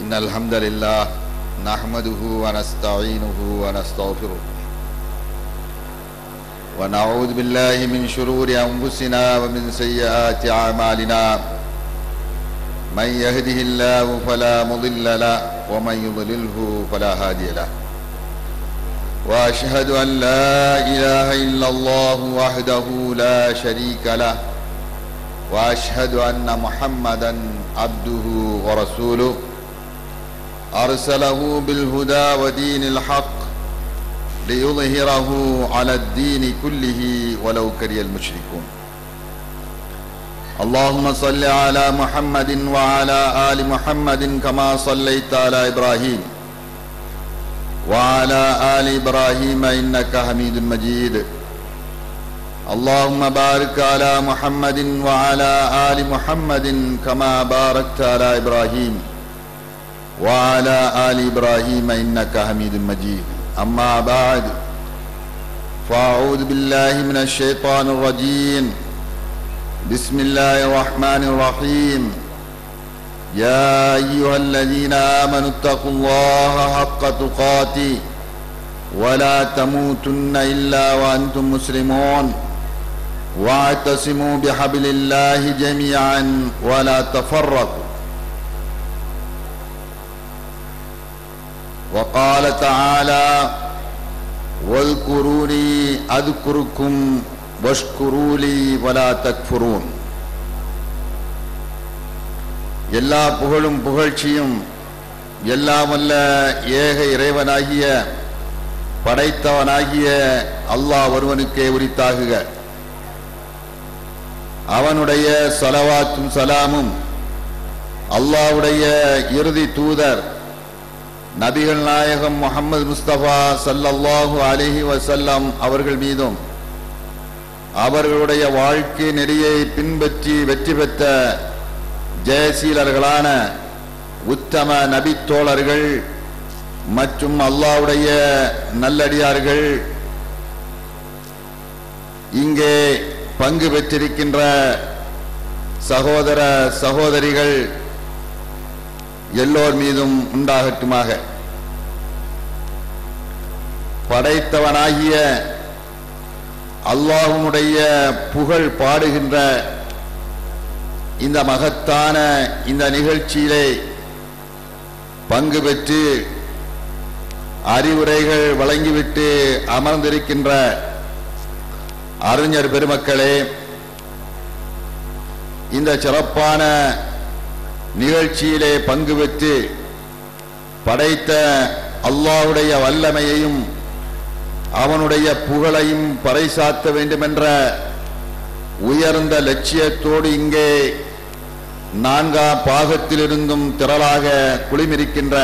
إن الحمد لله نحمده ونستعينه ونستغفره ونعوذ بالله من شرور أنفسنا ومن سيئات أعمالنا من يهده الله فلا مضل له ومن يضلله فلا هادي له وأشهد أن لا إله إلا الله وحده لا شريك له وأشهد أن محمدا عبده ورسوله أرسله بالهدى ودين الحق ليظهره على الدين كله ولو كره المشركون اللهم صل على محمد وعلى آل محمد كما صليت على إبراهيم وعلى آل إبراهيم إنك حميد مجيد اللهم بارك على محمد وعلى آل محمد كما باركت على إبراهيم وعلى آل إبراهيم إنك حميد مجيد أما بعد فأعوذ بالله من الشيطان الرجيم بسم الله الرحمن الرحيم يا أيها الذين آمنوا اتقوا الله حق تقاته ولا تموتن إلا وأنتم مسلمون واعتصموا بحبل الله جميعا ولا تفرقوا وقال تعالى واذكروني أذكركم واشكروا لي ولا تكفرون எல்லா புகழும் புகழ்ச்சியும் எல்லாம் வல்ல ஏக இறைவனாகிய படைத்தவனாகிய அல்லாஹ் ஒருவனுக்கே உரித்தாகுக. அவனுடைய ஸலவாத்தும் சலாமும் அல்லாஹ்வுடைய இறுதி தூதர் நபிகள் நாயகம் முஹம்மது முஸ்தபா ஸல்லல்லாஹு அலைஹி வஸல்லம் அவர்கள் மீதும் அவர்களுடைய வாழ்க்கை நெறியை பின்பற்றி வெற்றி பெற்ற ஜெயசீலர்களான உத்தம நபித்தோழர்கள் மற்றும் அல்லாஹ்வுடைய நல்லடியார்கள் இங்கே பங்கு பெற்றிருக்கின்ற சகோதர சகோதரிகள் எல்லோர் மீதும் உண்டாகட்டுமாக. படைத்தவனாகிய அல்லாஹ்வுடைய புகழ் பாடுகின்ற இந்த மகத்தான இந்த நிகழ்ச்சியிலே பங்கு பெற்று அறிவுரைகள் வழங்கிவிட்டு அமர்ந்திருக்கின்ற அறிஞர் பெருமக்களே, இந்த சிறப்பான நிகழ்ச்சியிலே பங்கு பெற்று படைத்த அல்லாஹ்வுடைய வல்லமையையும் அவனுடைய புகழையும் பறைசாற்ற வேண்டுமென்ற உயர்ந்த லட்சியத்தோடு இங்கே நான்காம் பாகத்திலிருந்தும் திரளாக குழுமிருக்கின்ற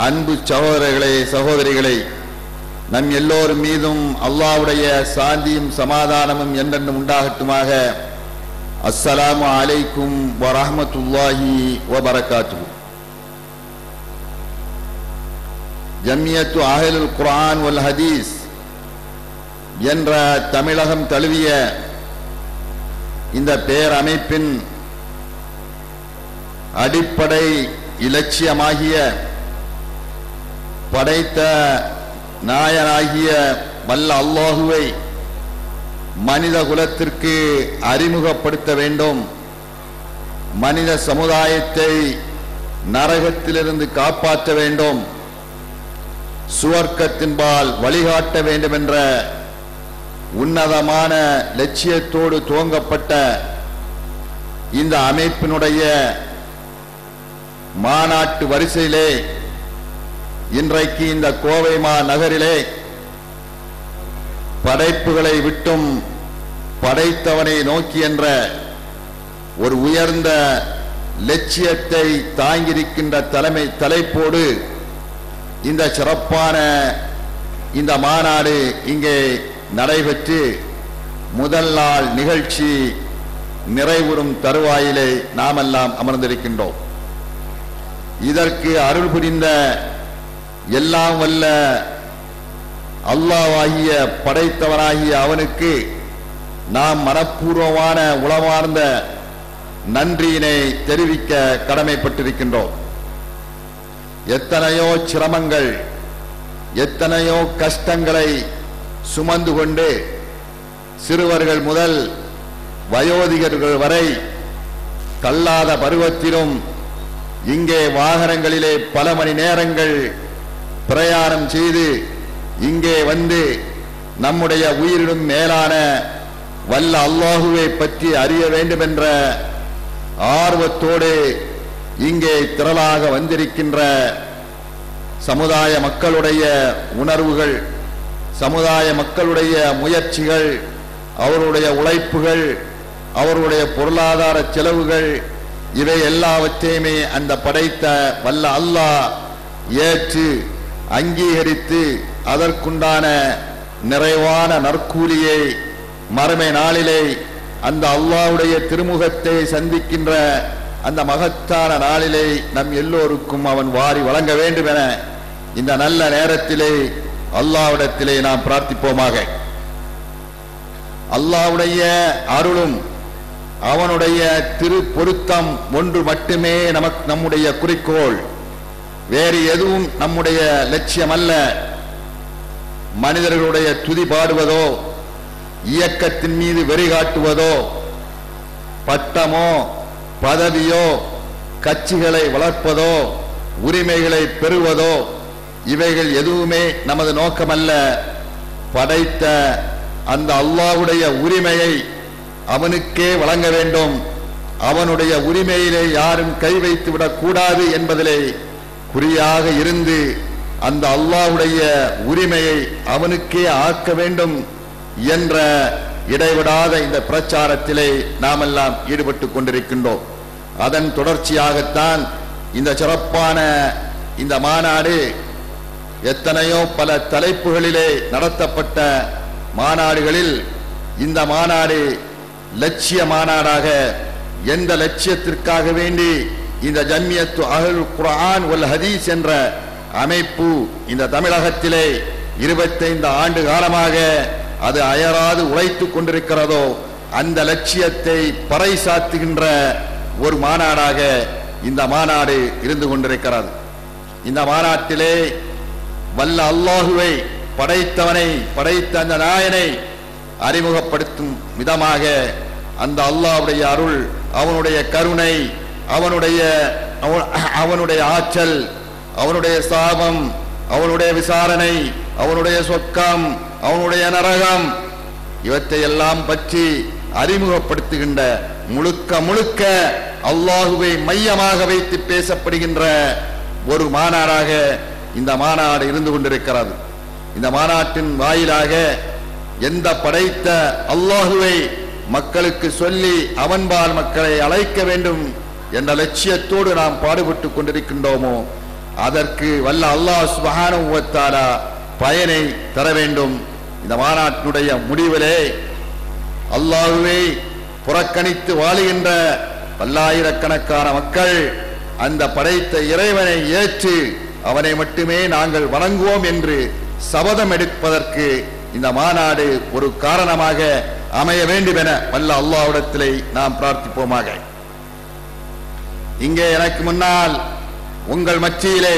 அன்பு சகோதரர்களே சகோதரிகளை, நம் எல்லோர் மீதும் அல்லாஹ்வுடைய சாந்தியும் சமாதானமும் என்றென்றும் உண்டாகட்டுமாக. அஸ்ஸலாமு அலைக்கும் வரஹ்மத்துல்லாஹி வபரகாத்துஹு. ஜம்மியத்து அஹ்லுல் குர்ஆன் வல் ஹதீஸ் என்ற தமிழகம் தழுவிய இந்த பேரமைப்பின் அடிப்படை இலட்சியமாகிய படைத்த நாயனாகிய வல்ல அல்லாஹுவை மனித குலத்திற்கு அறிமுகப்படுத்த வேண்டும், மனித சமுதாயத்தை நரகத்திலிருந்து காப்பாற்ற வேண்டும், சுவர்க்கத்தின்பால் வழிகாட்ட வேண்டும் என்ற உன்னதமான லட்சியத்தோடு துவங்கப்பட்ட இந்த அமைப்பினுடைய மாநாட்டு வரிசையிலே இன்றைக்கு இந்த கோவை நகரிலே படைப்புகளை விட்டும் படைத்தவனை நோக்கி என்ற ஒரு உயர்ந்த லட்சியத்தை தாங்கியிருக்கின்ற தலைப்போடு இந்த சிறப்பான இந்த மாநாடு இங்கே நடைபெற்று முதல் நாள் நிகழ்ச்சி நிறைவுறும் தருவாயிலே நாமெல்லாம் அமர்ந்திருக்கின்றோம். இதற்கு அருள் புரிந்த எல்லாம் வல்ல அல்லாஹ்வாகிய படைத்தவனாகிய அவனுக்கு நாம் மனப்பூர்வமான உளமார்ந்த நன்றியினை தெரிவிக்க கடமைப்பட்டிருக்கின்றோம். எத்தனையோ சிரமங்கள், எத்தனையோ கஷ்டங்களை சுமந்து கொண்டு சிறுவர்கள் முதல் வயோதிகர்கள் வரை தள்ளாத பருவத்திலும் இங்கே வாகனங்களிலே பல மணி நேரங்கள் பிரயாணம் செய்து இங்கே வந்து நம்முடைய உயிரினும் மேலான வல்ல அல்லாஹுவை பற்றி அறிய வேண்டும் என்ற ஆர்வத்தோடு இங்கே திரளாக வந்திருக்கின்ற சமுதாய மக்களுடைய உணர்வுகள், சமுதாய மக்களுடைய முயற்சிகள், அவருடைய உழைப்புகள், அவருடைய பொருளாதார செலவுகள், இவை எல்லாவற்றையுமே அந்த படைத்த வல்ல அல்லாஹ் ஏற்று அங்கீகரித்து அதற்குண்டான நிறைவான நற்கூலியை மறுமை நாளிலே அந்த அல்லாஹ்வுடைய திருமுகத்தை சந்திக்கின்ற அந்த மகத்தான நாளிலே நம் எல்லோருக்கும் அவன் வாரி வழங்க வேண்டும் என இந்த நல்ல நேரத்திலே அல்லாஹ்விடத்திலே நாம் பிரார்த்திப்போமாக. அல்லாஹ்வுடைய அருளும் அவனுடைய திரு பொருத்தம் ஒன்று மட்டுமே நம்முடைய குறிக்கோள், வேறு எதுவும் நம்முடைய லட்சியம் அல்ல. மனிதர்களுடைய துதி பாடுவதோ, இயக்கத்தின் மீது வெறி காட்டுவதோ, பட்டமோ பதவியோ, கட்சிகளை வளர்ப்பதோ, உரிமைகளை பெறுவதோ, இவைகள் எதுவுமே நமது நோக்கமல்ல. படைத்த அந்த அல்லாஹ்வுடைய உரிமையை அவனுக்கே வழங்க வேண்டும். அவனுடைய உரிமையிலே யாரும் கை வைத்து விடக்கூடாது என்பதிலே குறியாக இருந்து அந்த அல்லாஹ்வுடைய உரிமையை அவனுக்கே ஆக்க வேண்டும் என்ற இடைவிடாத இந்த பிரச்சாரத்திலே நாமெல்லாம் ஈடுபட்டு கொண்டிருக்கின்றோம். அதன் தொடர்ச்சியாகத்தான் இந்த சிறப்பான இந்த மாநாடு எத்தனையோ பல தலைப்புகளிலே நடத்தப்பட்ட மாநாடுகளில் இந்த மாநாடு லட்சிய மாநாடாக, எந்த லட்சியத்திற்காக வேண்டி இந்த ஜம்மியத்து அஹ்லுல் குர்ஆன் வல் ஹதீஸ் என்ற அமைப்பு இந்த தமிழகத்திலே 25 ஆண்டு காலமாக அது அயராது உழைத்துக் கொண்டிருக்கிறதோ அந்த லட்சியத்தை பறைசாற்றுகின்ற ஒரு மாநாடாக இந்த மாநாடு இருந்து கொண்டிருக்கிறது. இந்த மாநாட்டிலே வல்ல அல்லாஹுவை படைத்தவனை, படைத்த அந்த நாயனை அறிமுகப்படுத்தும் விதமாக அந்த அல்லாஹ்வுடைய அருள், அவனுடைய கருணை, அவனுடைய ஆற்றல், அவனுடைய சாபம், அவனுடைய விசாரணை, அவனுடைய சொர்க்கம், அவனுடைய நரகம், இவற்றை எல்லாம் பற்றி அறிமுகப்படுத்துகின்ற முழுக்க முழுக்க அல்லாஹுவை மையமாக வைத்து பேசப்படுகின்ற ஒரு மாநாடாக இந்த மாநாடு இருந்து கொண்டிருக்கிறது. இந்த மாநாட்டின் வாயிலாக எந்த படைத்த அல்லாஹுவை மக்களுக்கு சொல்லி அவன்பால் மக்களை அழைக்க வேண்டும் என்ற லட்சியத்தோடு நாம் பாடுபட்டு கொண்டிருக்கின்றோமோ அதற்கு வல்ல அல்லாஹ் சுப்ஹானஹு வ தஆலா பயனை தர வேண்டும். இந்த மாநாட்டினுடைய முடிவிலே அல்லாஹுவை புறக்கணித்து வாழுகின்ற பல்லாயிரக்கணக்கான மக்கள் அந்த படைத்த இறைவனை ஏற்று அவனை மட்டுமே நாங்கள் வணங்குவோம் என்று சபதம் எடுப்பதற்கு இந்த மாநாடு ஒரு காரணமாக அமைய வேண்டும் என வல்ல அல்லாஹ்விடத்திலே நாம் பிரார்த்திப்போமாக. இங்கே எனக்கு முன்னால் உங்கள் மத்தியிலே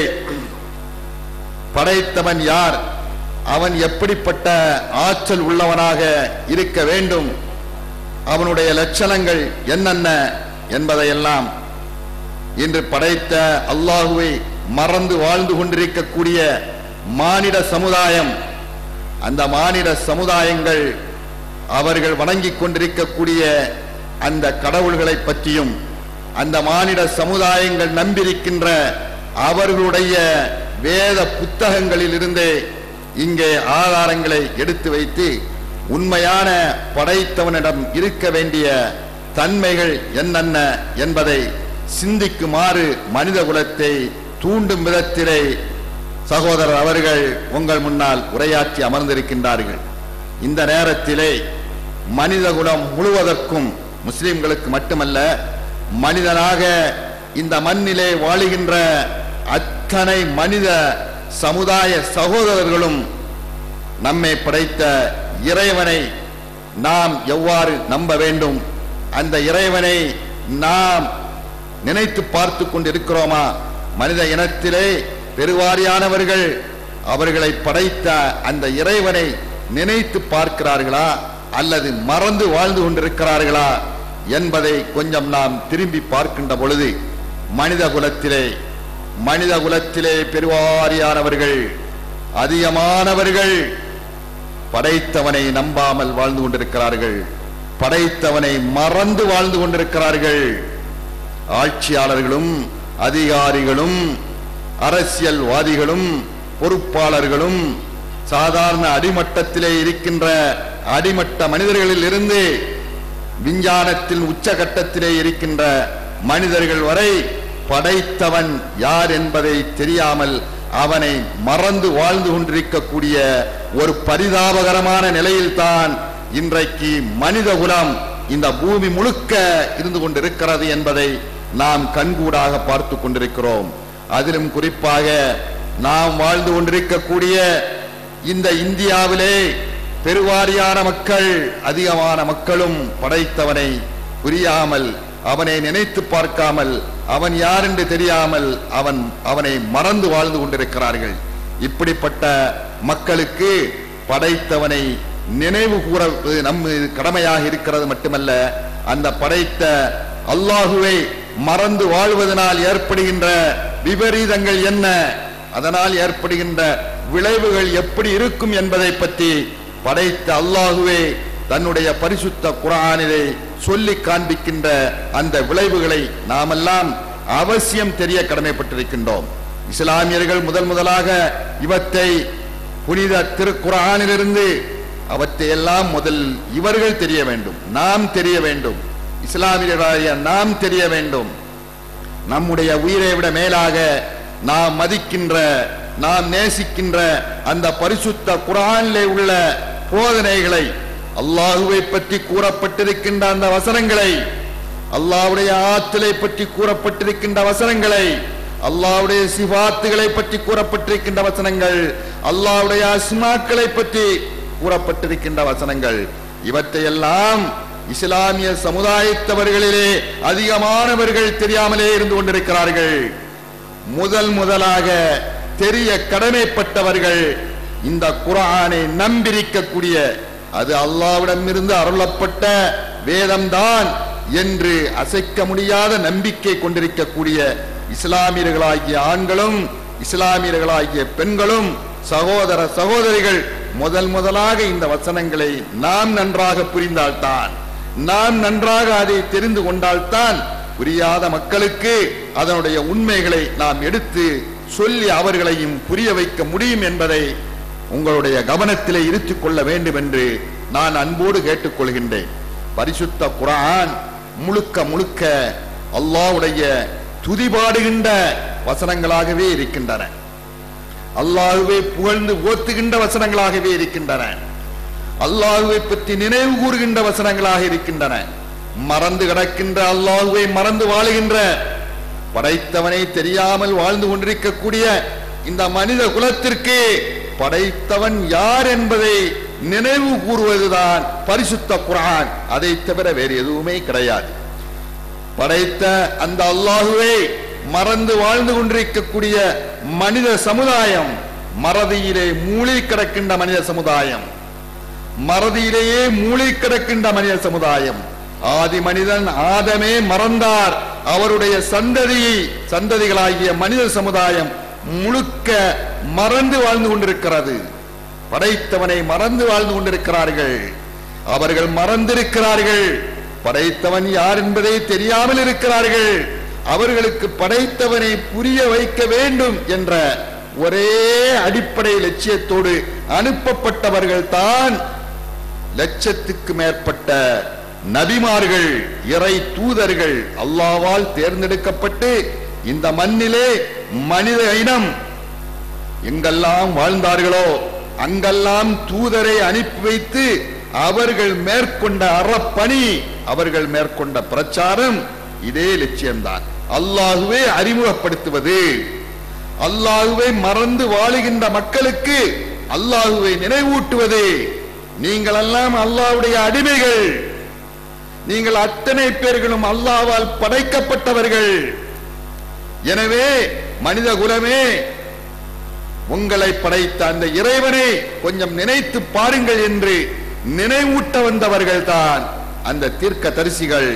படைத்தவன் யார், அவன் எப்படிப்பட்ட ஆற்றல் உள்ளவனாக இருக்க வேண்டும், அவனுடைய லட்சணங்கள் என்னென்ன என்பதையெல்லாம் இன்று படைத்த அல்லாஹுவை மறந்து வாழ்ந்து கொண்டிருக்கக்கூடிய மானிட சமுதாயம், அந்த மானிட சமுதாயங்கள் அவர்கள் வணங்கிக் கொண்டிருக்கக்கூடிய அந்த கடவுள்களை பற்றியும், அந்த மானிட சமுதாயங்கள் நம்பியிருக்கின்ற அவர்களுடைய வேத புத்தகங்களில் இருந்தே இங்கே ஆதாரங்களை எடுத்து வைத்து உண்மையான படைத்தவனிடம் இருக்க வேண்டிய தன்மைகள் என்னென்ன என்பதை சிந்திக்குமாறு மனித குலத்தை தூண்டும் விதத்திலே சகோதரர் அவர்கள் உங்கள் முன்னால் உரையாற்றி அமர்ந்திருக்கின்றார்கள். இந்த நேரத்திலே மனித குலம் முழுவதற்கும், முஸ்லிம்களுக்கு மட்டுமல்ல, மனிதனாக இந்த மண்ணிலே வாழுகின்ற அத்தனை மனித சமுதாய சகோதரர்களும் நம்மை படைத்த இறைவனை நாம் எவ்வாறு நம்ப வேண்டும், அந்த இறைவனை நாம் நினைத்து பார்த்து கொண்டிருக்கிறோமா, மனித இனத்திலே பெருவாரியானவர்கள் அவர்களை படைத்த அந்த இறைவனை நினைத்து பார்க்கிறார்களா அல்லது மறந்து வாழ்ந்து கொண்டிருக்கிறார்களா என்பதை கொஞ்சம் நாம் திரும்பி பார்க்கின்ற பொழுது மனித குலத்திலே பெருவாரியானவர்கள், அதிகமானவர்கள் படைத்தவனை நம்பாமல் வாழ்ந்து கொண்டிருக்கிறார்கள், படைத்தவனை மறந்து வாழ்ந்து கொண்டிருக்கிறார்கள். ஆட்சியாளர்களும் அதிகாரிகளும் அரசியல்வாதிகளும் பொறுப்பாளர்களும் சாதாரண அடிமட்டத்திலே இருக்கின்ற அடிமட்ட மனிதர்களில் இருந்து விஞ்ஞானத்தின் உச்சகட்டத்திலே இருக்கின்ற மனிதர்கள் வரை படைத்தவன் யார் என்பதை தெரியாமல் அவனை மறந்து வாழ்ந்து கொண்டிருக்கக்கூடிய ஒரு பரிதாபகரமான நிலையில்தான் இன்றைக்கு மனித குலம் இந்த பூமி முழுக்க இருந்து கொண்டிருக்கிறது என்பதை நாம் கண்கூடாக பார்த்து கொண்டிருக்கிறோம். அதிலும் குறிப்பாக நாம் வாழ்ந்து கொண்டிருக்கக்கூடிய இந்த இந்தியாவிலே பெருவாரியான மக்கள், அதிகமான மக்களும் படைத்தவனை புரியாமல், அவனை நினைத்து பார்க்காமல், அவன் யார் என்று தெரியாமல் அவனை மறந்து வாழ்ந்து கொண்டிருக்கிறார்கள். இப்படிப்பட்ட மக்களுக்கு படைத்தவனை நினைவு கூறுவது நம் கடமையாக இருக்கிறது மட்டுமல்ல, அந்த படைத்த அல்லாஹுவை மறந்து வாழ்வதனால் ஏற்படுகின்ற விபரீதங்கள் என்ன, அதனால் ஏற்படுகின்ற விளைவுகள் எப்படி இருக்கும் என்பதை பற்றி படைத்த அல்லாஹுவே தன்னுடைய பரிசுத்த குர்ஆனிலே சொல்லி காண்பிக்கின்ற அந்த விளைவுகளை நாமெல்லாம் அவசியம் தெரிய கடமைப்பட்டிருக்கின்றோம். இஸ்லாமியர்கள் முதலாக இவற்றை புனித திருக்குர்ஆனிலிருந்து அவற்றை எல்லாம் முதல் இவர்கள் தெரிய வேண்டும், நாம் தெரிய வேண்டும், இஸ்லாமியர்களாகிய நாம் தெரிய வேண்டும். நம்முடைய உயிரை விட மேலாக நாம் மதிக்கின்ற, நாம் நேசிக்கின்ற அந்த பரிசுத்த குர்ஆனிலே உள்ள போதனைகளை, அல்லாஹுவை பற்றி கூறப்பட்டிருக்கின்ற அந்த வசனங்களை, அல்லாஹ்வுடைய ஆற்றலை பற்றி கூறப்பட்டிருக்கின்ற வசனங்களை, அல்லாஹ்வுடைய சிஃபாத்துகளை பற்றி கூறப்பட்டிருக்கின்ற வசனங்கள், அல்லாஹ்வுடைய அஸ்மாக்களை பற்றி கூறப்பட்டிருக்கின்ற வசனங்கள், இவற்றையெல்லாம் இஸ்லாமிய சமுதாயத்தவர்களிலே அதிகமானவர்கள் தெரியாமலே இருந்து கொண்டிருக்கிறார்கள். முதலாக தெரிய கடமைப்பட்டவர்கள் இந்த குர்ஆனை நம்பியிருக்கக்கூடிய, அது அல்லாஹ்விடமிருந்து அருளப்பட்ட வேதம்தான் என்று அசைக்க முடியாத நம்பிக்கை கொண்டிருக்கக்கூடிய இஸ்லாமியர்களாகிய ஆண்களும் இஸ்லாமியர்களாகிய பெண்களும் சகோதர சகோதரிகள் முதலாக இந்த வசனங்களை நாம் நன்றாக புரிந்தால்தான், நாம் நன்றாக அதை தெரிந்து கொண்டால்தான் புரியாத மக்களுக்கு அதனுடைய உண்மைகளை நாம் எடுத்து சொல்லி அவர்களையும் புரிய வைக்க முடியும் என்பதை உங்களுடைய கவனத்திலே இருத்திக் கொள்ள வேண்டும் என்று நான் அன்போடு கேட்டுக்கொள்கின்றேன். பரிசுத்த குர்ஆன் முழுக்க அல்லாஹ்வுடைய துதிபாடுகின்ற வசனங்களாகவே இருக்கின்றன, அல்லாஹ்வை புகழ்ந்து போற்றுகின்ற வசனங்களாகவே இருக்கின்றன, அல்லாஹ்வை பற்றி நினைவு கூறுகின்ற வசனங்களாக இருக்கின்றன. மறந்து கிடக்கின்ற அல்லாஹ்வை மறந்து வாழுகின்ற, படைத்தவனை தெரியாமல் வாழ்ந்து கொண்டிருக்கக்கூடிய இந்த மனித குலத்திற்கு படைத்தவன் யார் என்பதை நினைவு கூறுவதுதான் பரிசுத்த குர்ஆன். அதை தவிர வேறு எதுவுமே கிடையாது. படைத்த அந்த அல்லாஹுவை மறந்து வாழ்ந்து கொண்டிருக்கக்கூடிய மனித சமுதாயம், மறதியிலே மூழ்கி கிடக்கின்ற மனித சமுதாயம், மறதியிலேயே மூழ்கி கிடக்கின்ற மனித சமுதாயம். ஆதி மனிதன் ஆதமே மறந்தார், அவருடைய சந்ததிகளாகிய மனித சமுதாயம் முழுக்க மறந்து வாழ்ந்து கொண்டிருக்கிறது. படைத்தவனை மறந்து வாழ்ந்து கொண்டிருக்கிறார்கள். அவர்கள் மறந்திருக்கிறார்கள், படைத்தவன் யார் என்பதை தெரியாமல் இருக்கிறார்கள். அவர்களுக்கு படைத்தவனை புரிய வைக்க வேண்டும் என்ற ஒரே அடிப்படை லட்சியத்தோடு அனுப்பப்பட்டவர்கள் தான் லட்சத்துக்கு மேற்பட்ட நபிமார்கள், இறை தூதர்கள், அல்லாஹ்வால் தேர்ந்தெடுக்கப்பட்டு இந்த மண்ணிலே மனித இனம் எங்கெல்லாம் வாழ்ந்தார்களோ அங்கெல்லாம் தூதரை அனுப்பி வைத்து அவர்கள் மேற்கொண்ட அறப்பணி, அவர்கள் மேற்கொண்ட பிரச்சாரம் இதே லட்சியம்தான். அல்லாஹுவை அறிமுகப்படுத்துவது, அல்லாஹுவை மறந்து வாழுகின்ற மக்களுக்கு அல்லாஹுவை நினைவூட்டுவது. நீங்கள் எல்லாம் அல்லாஹ்வுடைய அடிமைகள், நீங்கள் அத்தனை பேர்களும் அல்லாஹ்வால் படைக்கப்பட்டவர்கள். எனவே மனித குலமே, உங்களை படைத்த அந்த இறைவனை கொஞ்சம் நினைத்து பாருங்கள் என்று நினைவூட்ட வந்தவர்கள் தான் அந்த தீர்க்கதரிசிகள்,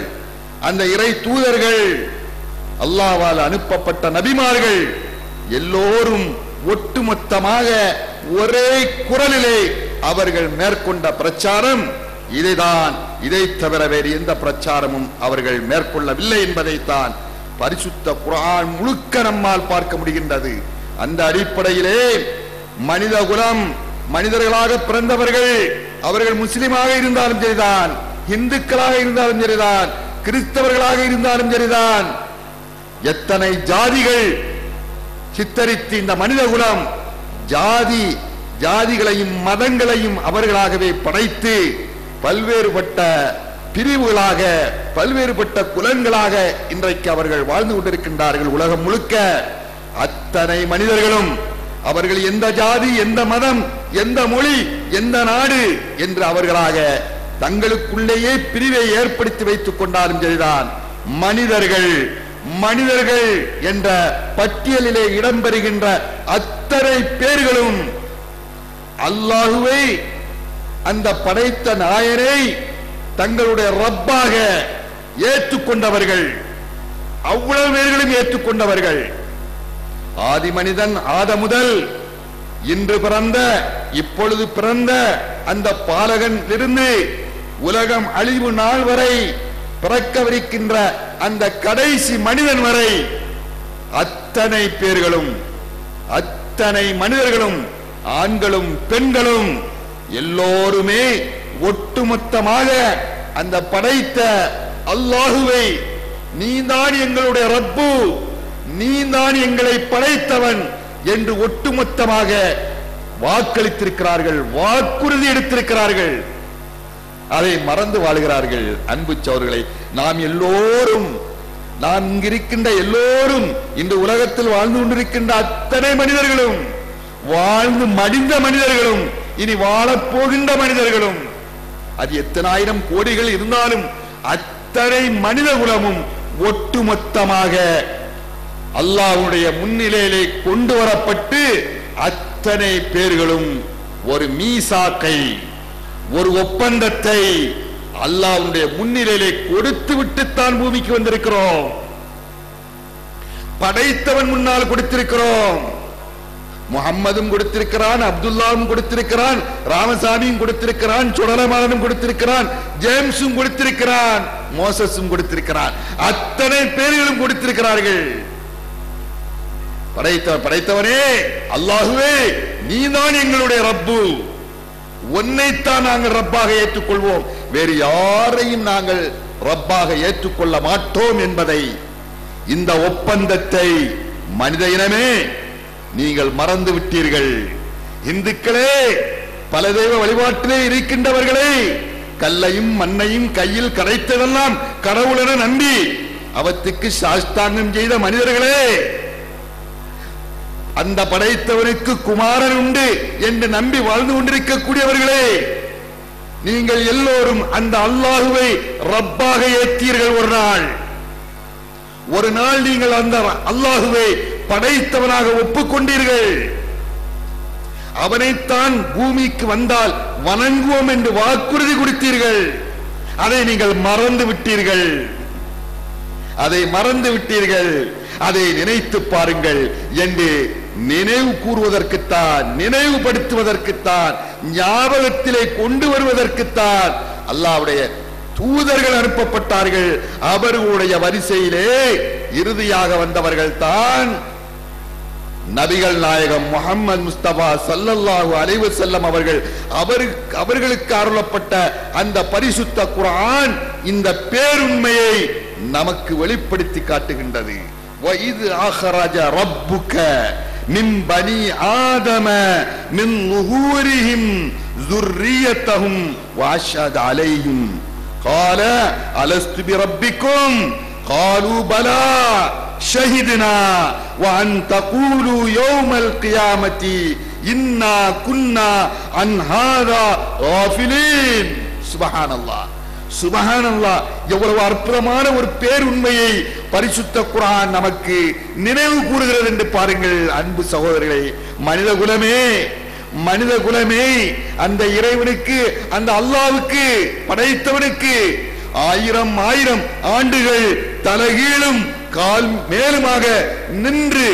அந்த இறை தூதர்கள், அல்லாஹ்வால் அனுப்பப்பட்ட நபிமார்கள். எல்லோரும் ஒட்டுமொத்தமாக ஒரே குரலிலே அவர்கள் மேற்கொண்ட பிரச்சாரம் இதைதான். இதை தவிர வேறு எந்த பிரச்சாரமும் அவர்கள் மேற்கொள்ளவில்லை என்பதைத்தான் பரிசுத்த குர்ஆன் முழுக்க நம்மால் பார்க்க முடிகின்றது. அந்த அடிப்படையிலே மனித குலம், மனிதர்களாக பிறந்தவர்கள், அவர்கள் முஸ்லிமாக இருந்தாலும் சரிதான், இந்துக்களாக இருந்தாலும் சரிதான், கிறிஸ்தவர்களாக இருந்தாலும் சரிதான், எத்தனை ஜாதிகள் சித்தரித்து இந்த மனித குலம் ஜாதிகளையும் மதங்களையும் அவர்களாகவே படைத்து பல்வேறுபட்ட பிரிவுகளாக, பல்வேறுபட்ட குலங்களாக இன்றைக்கு அவர்கள் வாழ்ந்து கொண்டிருக்கின்றார்கள் உலகம் முழுக்க. அத்தனை மனிதர்களும் அவர்கள் எந்த ஜாதி, எந்த மதம், எந்த மொழி, எந்த நாடு என்று அவர்களாக தங்களுக்குள்ளேயே பிரிவை ஏற்படுத்தி வைத்துக் கொண்டாலும் சரிதான், மனிதர்கள் என்ற பட்டியலிலே இடம்பெறுகின்ற அத்தனை பேர்களும் அல்லாஹுவை, அந்த படைத்த நாயனை தங்களுடைய ரப்பாக ஏற்றுக்கொண்டவர்கள். அவ்வளவு பேர்களும் ஏற்றுக்கொண்டவர்கள். ஆதி மனிதன் ஆதம் முதல் இன்று பிறந்த, இப்பொழுது பிறந்த அந்த பாலகன் இருந்து உலகம் அழிவு நாள் வரை பிறக்கவிருக்கின்ற அந்த கடைசி மனிதன் வரை அத்தனை பேர்களும், அத்தனை மனிதர்களும், ஆண்களும் பெண்களும் எல்லோருமே ஒட்டுமொத்தமாக அந்த படைத்த அல்லாஹுவை, நீதான் எங்களுடைய ரப்பு, நீதான் எங்களை படைத்தவன் என்று ஒட்டுமொத்தமாக வாக்களித்திருக்கிறார்கள், வாக்குறுதி எடுத்திருக்கிறார்கள். அதை மறந்து வாழ்கிறார்கள். அன்பு சகோதரர்களே, நாம் எல்லோரும், நாம் இங்கிருக்கின்ற எல்லோரும், இந்த உலகத்தில் வாழ்ந்து கொண்டிருக்கின்ற அத்தனை மனிதர்களும், வாழ்ந்து மடிந்த மனிதர்களும், இனி வாழப்போகின்ற மனிதர்களும், அது எத்தனை ஆயிரம் கோடிகள் இருந்தாலும் அத்தனை மனித குலமும் ஒட்டுமொத்தமாக அல்லாஹ்வுடைய முன்னிலையிலே கொண்டு வரப்பட்டு அத்தனை பேர்களும் ஒரு மீசாக்கை, ஒரு ஒப்பந்தத்தை அல்லாஹ்வுடைய முன்னிலையிலே கொடுத்து விட்டுத்தான் பூமிக்கு வந்திருக்கிறோம். படைத்தவன் முன்னால் கொடுத்திருக்கிறோம். முகம்மதும் கொடுத்திருக்கிறான், அப்துல்லாவும் கொடுத்திருக்கிறான், ராமசாமியும் கொடுத்திருக்கிறான், சுடலமாறனும் கொடுத்திருக்கிறான், ஜேம்ஸும் கொடுத்திருக்கிறான், மோசஸும் கொடுத்திருக்கிறான். அத்தனை பேர்களும் கொடுத்திருக்கிறார்கள். படைத்தவனே அல்லாஹுவே, நீதான் எங்களுடைய ரப்பு, உன்னைத்தான் நாங்கள் ரப்பாக ஏற்றுக்கொள்வோம், வேறு யாரையும் நாங்கள் ரப்பாக ஏற்றுக்கொள்ள மாட்டோம் என்பதை, இந்த ஒப்பந்தத்தை மனித இனமே நீங்கள் மறந்து விட்டீர்கள். இந்துக்களே, பல தெய்வ வழிபாட்டிலே இருக்கின்றவர்களே, கல்லையும் மண்ணையும் கையில் கரைத்ததெல்லாம் கடவுளென நம்பி அவத்துக்கு சாஷ்டாங்கம் செய்த மனிதர்களே, அந்த படைத்தவனுக்கு குமாரன் உண்டு என்று நம்பி வாழ்ந்து கொண்டிருக்கக்கூடியவர்களே, நீங்கள் எல்லோரும் அந்த அல்லாஹுவை ரப்பாக ஏற்றீர்கள். ஒரு நாள் நீங்கள் அந்த அல்லாஹுவை படைத்தவனாக ஒப்புக்கொண்டீர்கள். அவனைத்தான் பூமிக்கு வந்தால் வணங்குவோம் என்று வாக்குறுதி கொடுத்தீர்கள். அதை நீங்கள் மறந்து விட்டீர்கள். அதை நினைத்து பாருங்கள் என்று நினைவு கூறுவதற்குத்தான், நினைவுபடுத்துவதற்குத்தான், ஞாபகத்திலே கொண்டு வருவதற்குத்தான் அல்லாஹ்வுடைய தூதர்கள் அனுப்பப்பட்டார்கள். அவர்களுடைய வரிசையிலே இறுதியாக வந்தவர்கள் தான் நபிகள் நாயகம் முஹம்மது முஸ்தபா ஸல்லல்லாஹு அலைஹி வஸல்லம் அவர்கள். அவர்களுக்கு அருளப்பட்ட அந்த பரிசுத்த குர்ஆன் இந்த பேருண்மையை நமக்கு வெளிப்படுத்தி காட்டுகின்றது. وَإِذْ أَخْرَجَ رَبُّكَ مِنْ بَنِي آدَمَ مِنْ ظُهُورِهِمْ ذُرِّيَّتَهُمْ وَأَشْهَدَ عَلَيْهِمْ قَالَ أَلَسْتُ بِرَبِّكُمْ قَالُوا بَلَى شَهِدْنَا وَأَنْ تَقُولُوا يَوْمَ الْقِيَامَةِ إِنَّا كُنَّا عَنْ هَذَا غَافِلِينَ. சுப்ஹானல்லாஹ், சுப்ஹானல்லாஹ், எவ்வளவு அற்புதமான ஒரு பேருண்மையை பரிசுத்த குர்ஆன் நமக்கு நினைவு கூறுகிறது என்று பாருங்கள். அன்பு சகோதரர்களே, மனித குலமே அந்த இறைவனுக்கு, அந்த அல்லாஹ்வுக்கு, படைத்தவனுக்கு ஆயிரம் ஆண்டுகள் தலைகீழும் கால் மேலுமாக நின்று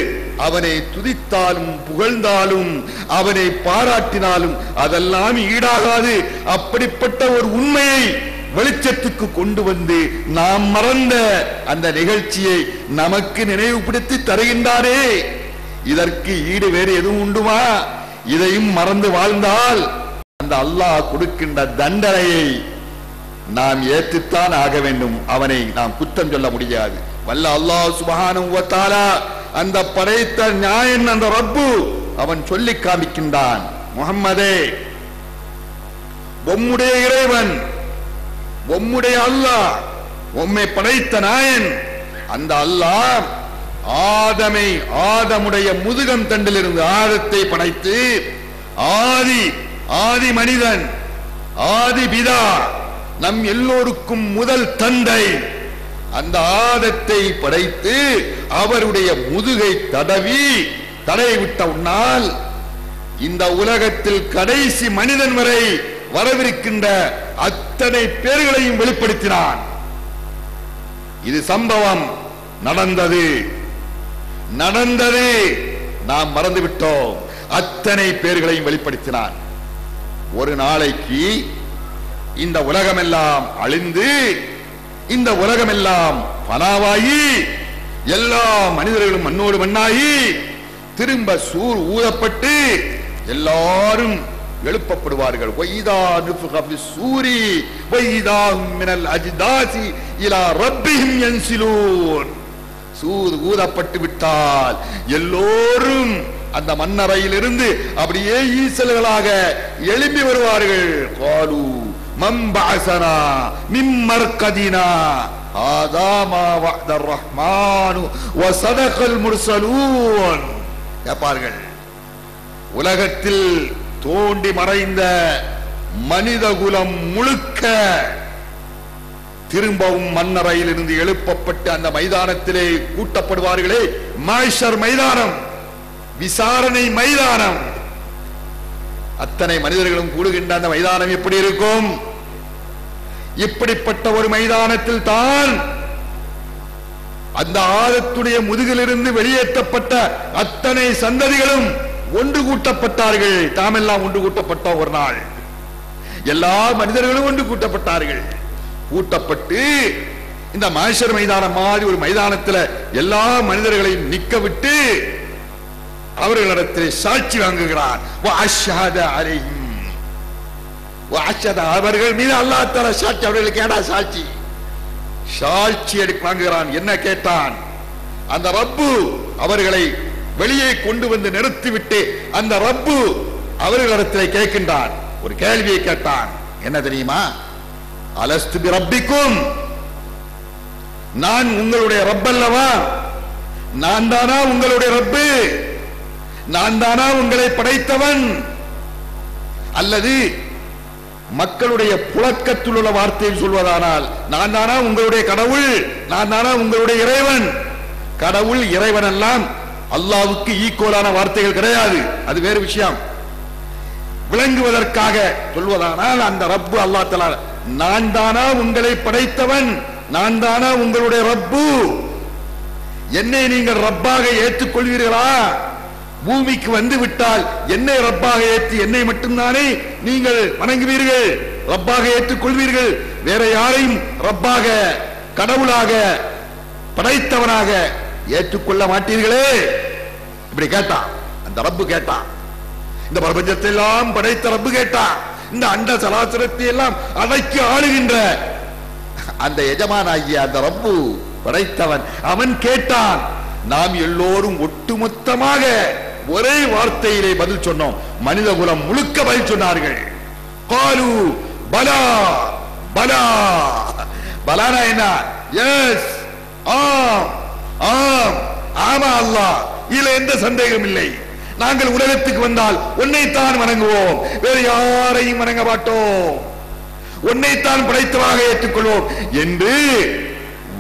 அவனை துதித்தாலும் புகழ்ந்தாலும் அவனை பாராட்டினாலும் அதெல்லாம் ஈடாகாது. அப்படிப்பட்ட ஒரு உண்மையை வெளிச்சத்துக்கு கொண்டு வந்து நாம் மறந்த அந்த நிகழ்ச்சியை நமக்கு நினைவுபடுத்தி தருகின்றாரே, இதற்கு ஈடு வேறு எதுவும் உண்டுமா? இதையும் மறந்து வாழ்ந்தால் அந்த அல்லாஹ் கொடுக்கின்ற தண்டனையை நாம் ஏற்றுத்தான் ஆக வேண்டும். அவனை நாம் குற்றம் சொல்ல முடியாது. வல்ல அல்லாஹ் சுப்ஹானஹு வ தஆலா, அந்த படைத்த ஞாயன் அந்த ரப்பு, அவன் சொல்லி காமிக்கின்றான், முஹம்மதே, உம்முடைய இறைவன், உம்முடைய அல்லாஹ், உம்மை படைத்த நாயன் அந்த அல்லாஹ் ஆதமுடைய முதுகம் தண்டிலிருந்து ஆதத்தை படைத்து ஆதி மனிதன், ஆதி பிதா, நம் எல்லோருக்கும் முதல் தந்தை அந்த ஆதத்தை படைத்து அவருடைய முதுகை தடவிவிட்ட உன்னால் இந்த உலகத்தில் கடைசி மனிதன் வரை வரவிருக்கின்ற அத்தனை பேர்களையும் வெளிப்படுத்தினான். இது சம்பவம் நடந்தது, நாம் மறந்துவிட்டோம். அத்தனை பேர்களையும் வெளிப்படுத்தினான். ஒரு நாளைக்கு இந்த உலகமெல்லாம் அழிந்து, இந்த உலகமெல்லாம் பனாவாகி, எல்லா மனிதர்களும் மண்ணோடு மண்ணாகி, திரும்ப சூர் ஊதப்பட்டு எல்லாரும் எழுப்பப்படுவார்கள். வைதா நுஃபிக ஃபிஸ்ஸூரி வைதா ஹும் மினல் அஜ்தாசி இலா ரப்பிஹிம் யன்சிலூன். சூர் ஊதப்பட்டு விட்டால் எல்லோரும் அந்த மண்ணறையிலிருந்து அப்படியே ஈசல்களாக எழும்பி வருவார்கள். காலு மன் பஅஸனா மின் மர்கதினா ஹாதா மா வஅதர் ரஹ்மானு வ ஸதகல் முர்ஸலூன். கேட்பார்கள், உலகத்தில் தோண்டி மறைந்த மனித குலம் முழுக்க திரும்பவும் மண்ணறையில் இருந்து எழுப்பப்பட்டு அந்த மைதானத்திலே கூட்டப்படுவார்களே, மாய்ஷர் மைதானம், விசாரணை மைதானம். அத்தனை மனிதர்களும் கூடுகின்ற அந்த மைதானம் எப்படி இருக்கும்? இப்படிப்பட்ட ஒரு மைதானத்தில் தான் அந்த ஆதத்துடைய முதுகிலிருந்து வெளியேற்றப்பட்ட அத்தனை சந்ததிகளும் ஒன்று கூட்டப்பட்டார்கள். தாமெல்லாம் ஒன்று கூட்டப்பட்டோம். ஒரு நாள் எல்லா மனிதர்களும் ஒன்று கூட்டப்பட்டார்கள். கூட்டப்பட்டு இந்த மாஷர் மைதானம் மாதிரி ஒரு மைதானத்தில் எல்லா மனிதர்களையும் நிக்க விட்டு அவர்களிடத்தில் சாட்சி வாங்குகிறார். அவர்கள் மீது அல்லாஹ் தஆலா சாட்சி, அவர்களுக்கு ஏடா சாட்சி எடுக்க வாங்குகிறான். என்ன கேட்டான்? அந்த ரப்பு அவர்களை வெளியே கொண்டு வந்து நிறுத்திவிட்டு அந்த ரப்பு அவர்களிடத்தில் கேட்கின்றான். ஒரு கேள்வியை கேட்டான். என்ன தெரியுமா? அலஸ்து பி ரப்பிக்கும், நான் உங்களுடைய ரப் அல்லவா? நான் தானா உங்களுடைய ரப்பு? நான் தானா உங்களை படைத்தவன்? அல்லது மக்களுடைய புழக்கத்தில் உள்ள வார்த்தையில் சொல்வதானால் நான் தானா உங்களுடைய கடவுள்? நான் தானா உங்களுடைய இறைவன்? கடவுள் இறைவன் எல்லாம் அல்லாஹ்வுக்கு ஈக்குவலான வார்த்தைகள் கிடையாது. அது வேறு விஷயம். விளங்குவதற்காக சொல்வதானால் அந்த ரப்பு அல்லாஹ் தஆலா, நான் தானா உங்களை படைத்தவன்? நான் தானா உங்களுடைய ரப்பு? என்னை நீங்கள் ரப்பாக ஏற்றுக்கொள்வீர்களா? பூமிக்கு வந்து விட்டால் என்னை ரப்பாக ஏற்றி என்னை மட்டும்தானே நீங்கள் வணங்குவீர்கள், ரப்பாக ஏற்றுக்கொள்வீர்கள். வேற யாரையும் ரப்பாக, கடவுளாக, படைத்தவனாக ஏற்றுக்கொள்ள மாட்டீர்களே. இப்படி கேட்டான் அந்த ரப்பு. கேட்டான், இந்த பிரபஞ்சத்தை எல்லாம் படைத்த ரப்பு கேட்டான். இந்த அண்ட சராசரத்தை எல்லாம் அடக்கி ஆளுகின்ற அந்த எஜமானாகிய அந்த ரப்பு, படைத்தவன், அவன் கேட்டான். நாம் எல்லோரும் ஒட்டுமொத்தமாக ஒரே வார்த்தையிலே பதில் சொன்னோம். மனித குலம் முழுக்க பதில் சொன்னார்கள். காலு பலா. பலா பலானா என்ன? எஸ், ஆம், ஆம், ஆமா அல்லாஹ், இதுல எந்த சந்தேகம் இல்லை. நாங்கள் உலகத்துக்கு வந்தால் உன்னைத்தான் வணங்குவோம், வேறு யாரையும் வணங்க மாட்டோம். உன்னைத்தான் படைத்தவனாக ஏற்றுக்கொள்வோம் என்று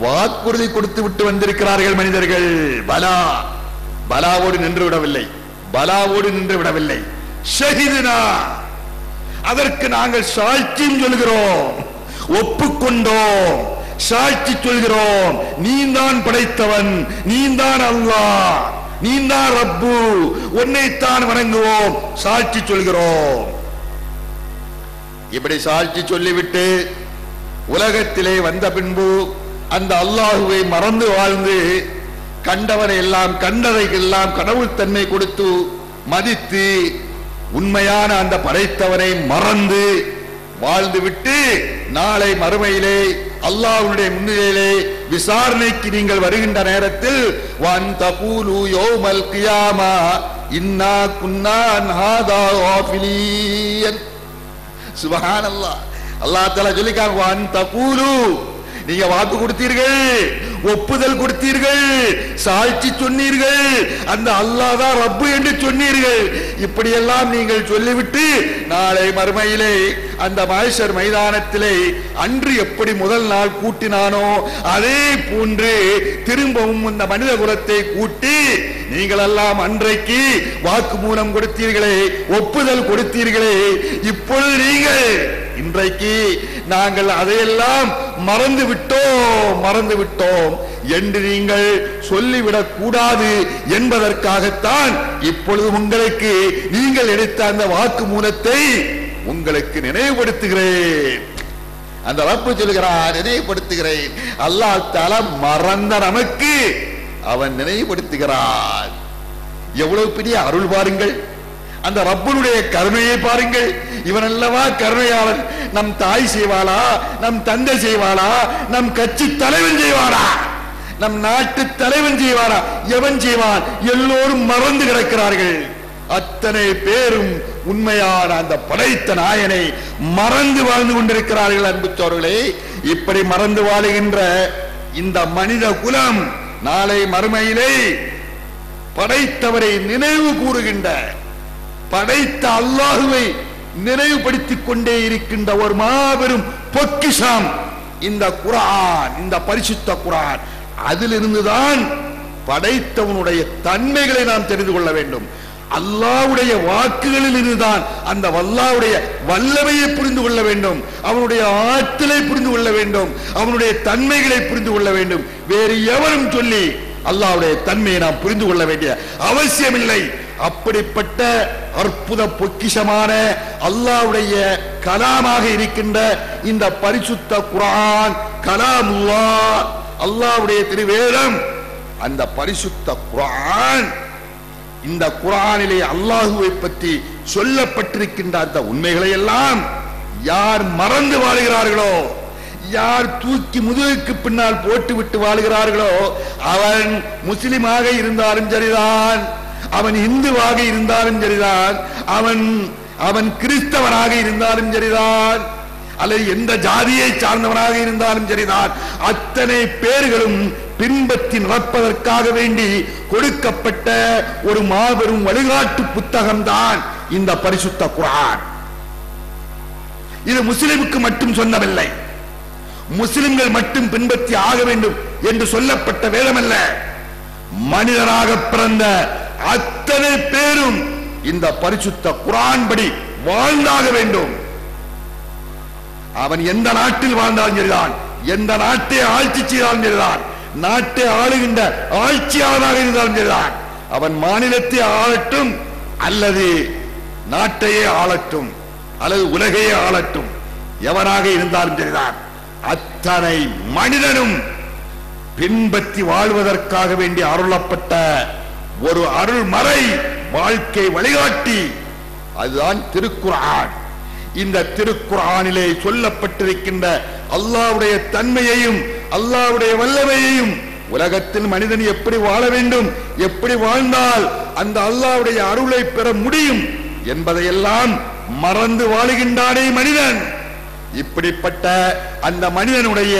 வாக்குறுதி கொடுத்து விட்டு வந்திருக்கிறார்கள் மனிதர்கள். பலாவோடு நின்று விடவில்லை. ஷஹிதுனா, அதற்கு நாங்கள் சாட்சியம் சொல்கிறோம், ஒப்புக்கொண்டோம், சாட்சி சொல்கிறோம். நீதான் படைத்தவன், நீதான் அல்லாஹ், நீதான் ரப்பு, உன்னைத்தான் வணங்குவோம், சாட்சி சொல்கிறோம். இப்படி சாட்சி சொல்லிவிட்டு உலகத்திலே வந்த பின்பு அந்த அல்லாஹுவை மறந்து வாழ்ந்து கண்டவரை எல்லாம் கண்டதைக்கெல்லாம் கடவுள் தன்மை கொடுத்து மதித்து உண்மையான அந்த படைத்தவரை மறந்து வாழ்ந்துவிட்டு நாளை மறுமையிலே அல்லாஹ்வுடைய முன்னிலையிலே விசாரணைக்கு நீங்கள் வருகின்ற நேரத்தில் வன் தகூலு யௌமல் கியாமா இன்னா குன்னா அன் ஹாதா காஃபிலீன். சுப்ஹானல்லாஹ். அல்லாஹ் தஆலா சொல்லிக்காங்க, வன் தகூலு, நீங்க வாக்கு கொடுத்தீர்கள், ஒப்புதல் கொடுத்தீர்கள், சாட்சி சொன்னீர்கள், அந்த அல்லாஹ் தான் ரப்பு என்று சொன்னீர்கள். இப்படியெல்லாம் நீங்கள் சொல்லிவிட்டு நாளை மறுமையிலே அந்த மஹ்ஷர் மைதானத்திலே அன்று எப்படி முதல் நாள் கூட்டினானோ அதே போன்று திரும்பவும் இந்த மனித குலத்தை கூட்டி நீங்கள் எல்லாம் அன்றைக்கு வாக்கு மூலம் கொடுத்தீர்களே, ஒப்புதல் கொடுத்தீர்களே, இப்பொழுது நீங்கள் இன்றைக்கு நாங்கள் அதையெல்லாம் மறந்து விட்டோம் என்று நீங்கள் சொல்லிவிடக் கூடாது என்பதற்காகத்தான் இப்பொழுது உங்களுக்கு நீங்கள் எடுத்த அந்த வாக்கு மூலத்தை உங்களுக்கு நினைவுபடுத்துகிறேன். அந்த ரப்பு சொல்கிறார், நினைவுபடுத்துகிறேன். அல்லாஹ் தஆலா மறந்த நமக்கு அவன் நினைவுபடுத்துகிறான். எவ்வளவு பெரிய அருள் பாருங்கள், அந்த ரப்பனுடைய கருணையை பாருங்கள். இவன் அல்லவா கருணையாளன். நம் தாய் செய்வாளா, நம் தந்தை செய்வாளா, நம் கட்சி தலைவன் செய்வாரா, நம் நாட்டு தலைவன் செய்வாரா? எவன் செய்வான்? எல்லோரும் மறந்து கிடக்கிறார்கள். அத்தனை பேரும் உண்மையான அந்த படைத்த நாயனை மறந்து வாழ்ந்து கொண்டிருக்கிறார்கள். அன்பு சோர்களே, இப்படி மறந்து வாழுகின்ற இந்த மனித குலம் நாளை மறுமையிலே படைத்தவரை நினைவு கூறுகின்ற, படைத்த அல்லாஹுவை நினைவுபடுத்திக் கொண்டே இருக்கின்ற ஒரு மாபெரும் பொக்கிஷம் இந்த குர்ஆன், இந்த பரிசுத்த குர்ஆன். அதிலிருந்துதான் படைத்தவனுடைய தன்மைகளை நாம் தெரிந்து கொள்ள வேண்டும். அல்லாஹ்வுடைய வாக்குகளில் இருந்துதான் அந்த அல்லாஹ்வுடைய வல்லமையை புரிந்து கொள்ள வேண்டும், அவனுடைய ஆற்றலை புரிந்து கொள்ள வேண்டும், அவனுடைய தன்மைகளை புரிந்து கொள்ள வேண்டும். வேறு எவரும் சொல்லி அல்லாஹ்வுடைய தன்மையை நாம் புரிந்து கொள்ள வேண்டிய அவசியமில்லை. அப்படிப்பட்ட அற்புத பொக்கிஷமான அல்லாஹ்வுடைய கலாமாக இருக்கின்ற இந்த பரிசுத்த குர்ஆன், கலாமுல்லாஹ், அல்லாஹ்வுடைய திருவேதம், அந்த பரிசுத்த குர்ஆன், இந்த குர்ஆனிலே அல்லாஹுவை பற்றி சொல்லப்பட்டிருக்கின்ற அந்த உண்மைகளை எல்லாம் யார் மறந்து வாழுகிறார்களோ, யார் தூக்கி முதுகுக்கு பின்னால் போட்டு விட்டு வாழுகிறார்களோ, அவன் முஸ்லிமாக இருந்தாலும் சரிதான், அவன் இந்துவாக இருந்தாலும் சரிதான், அவன் கிறிஸ்தவனாக இருந்தாலும் சரிதான், அல்லது எந்த ஜாதியை சார்ந்தவனாக இருந்தாலும் சரிதான், அத்தனை பேர்களும் பின்பற்றி நடப்பதற்காக வேண்டி கொடுக்கப்பட்ட ஒரு மாபெரும் வழிகாட்டு புத்தகம் தான் இந்த பரிசுத்த குர்ஆன். இது முஸ்லிமுக்கு மட்டும் சொன்னவில்லை, முஸ்லிம்கள் மட்டும் பின்பற்றி ஆக வேண்டும் என்று சொல்லப்பட்ட வேதமல்ல. மனிதனாக பிறந்த அத்தனை பேரும் இந்த பரிசுத்த குர்ஆன் படி வாழ்ந்தாக வேண்டும். அவன் எந்த நாட்டில் வாழ்ந்தாலும் சரிதான், எந்த நாட்டை ஆட்சி செய்தாலும் சரிதான், நாட்டை ஆளுகின்ற ஆட்சியாளராக இருந்தாலும் சரிதான், அவன் மாநிலத்தை ஆளட்டும் அல்லது நாட்டையே ஆளட்டும் அல்லது உலகையே ஆளட்டும், எவராக இருந்தாலும் சரிதான், அத்தனை மனிதனும் பின்பற்றி வாழ்வதற்காக வேண்டி அருளப்பட்ட ஒரு அருள்மறை வாழ்க்கை வழிகாட்டி, அதுதான் திருக்குர்ஆன். இந்த திருக்குர்ஆனிலே சொல்லப்பட்டிருக்கின்ற அல்லாஹ்வுடைய தன்மையையும் அல்லாஹ்வுடைய வல்லமையையும், உலகத்தில் மனிதன் எப்படி வாழ வேண்டும், எப்படி வாழ்ந்தால் அந்த அல்லாஹ்வுடைய அருளை பெற முடியும் என்பதையெல்லாம் மறந்து வாழுகின்றானே மனிதன். இப்படிப்பட்ட அந்த மனிதனுடைய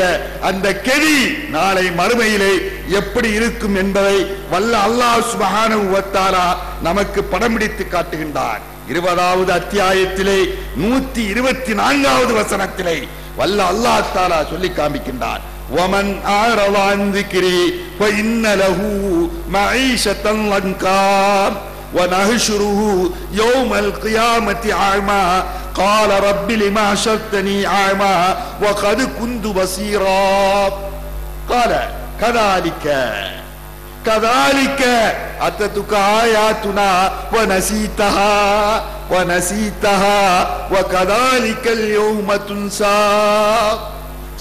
அந்த கெதி நாளை மறுமையிலே எப்படி இருக்கும் என்பதை வல்ல அல்லாஹ் சுப்ஹானஹு வ தஆலா நமக்கு படம் பிடித்து காட்டுகின்றான். 20வது அத்தியாயத்திலே 124வது வசனத்திலே வல்ல அல்லாஹ் தஆலா சொல்லி காண்பிக்கின்றார். وَمَنْ أَعْرَضَ عَنْ ذِكْرِي فَإِنَّ لَهُ مَعِيشَةً ضَنكًا وَنَحْشُرُهُ يَوْمَ الْقِيَامَةِ أَعْمَى قَالَ رَبِّ لِمَ حَشَرْتَنِي أَعْمَى وَقَدْ كُنْتُ بَصِيرًا قَالَ كذلك أتتك آياتنا ونسيتها وكذلك اليوم تنسى.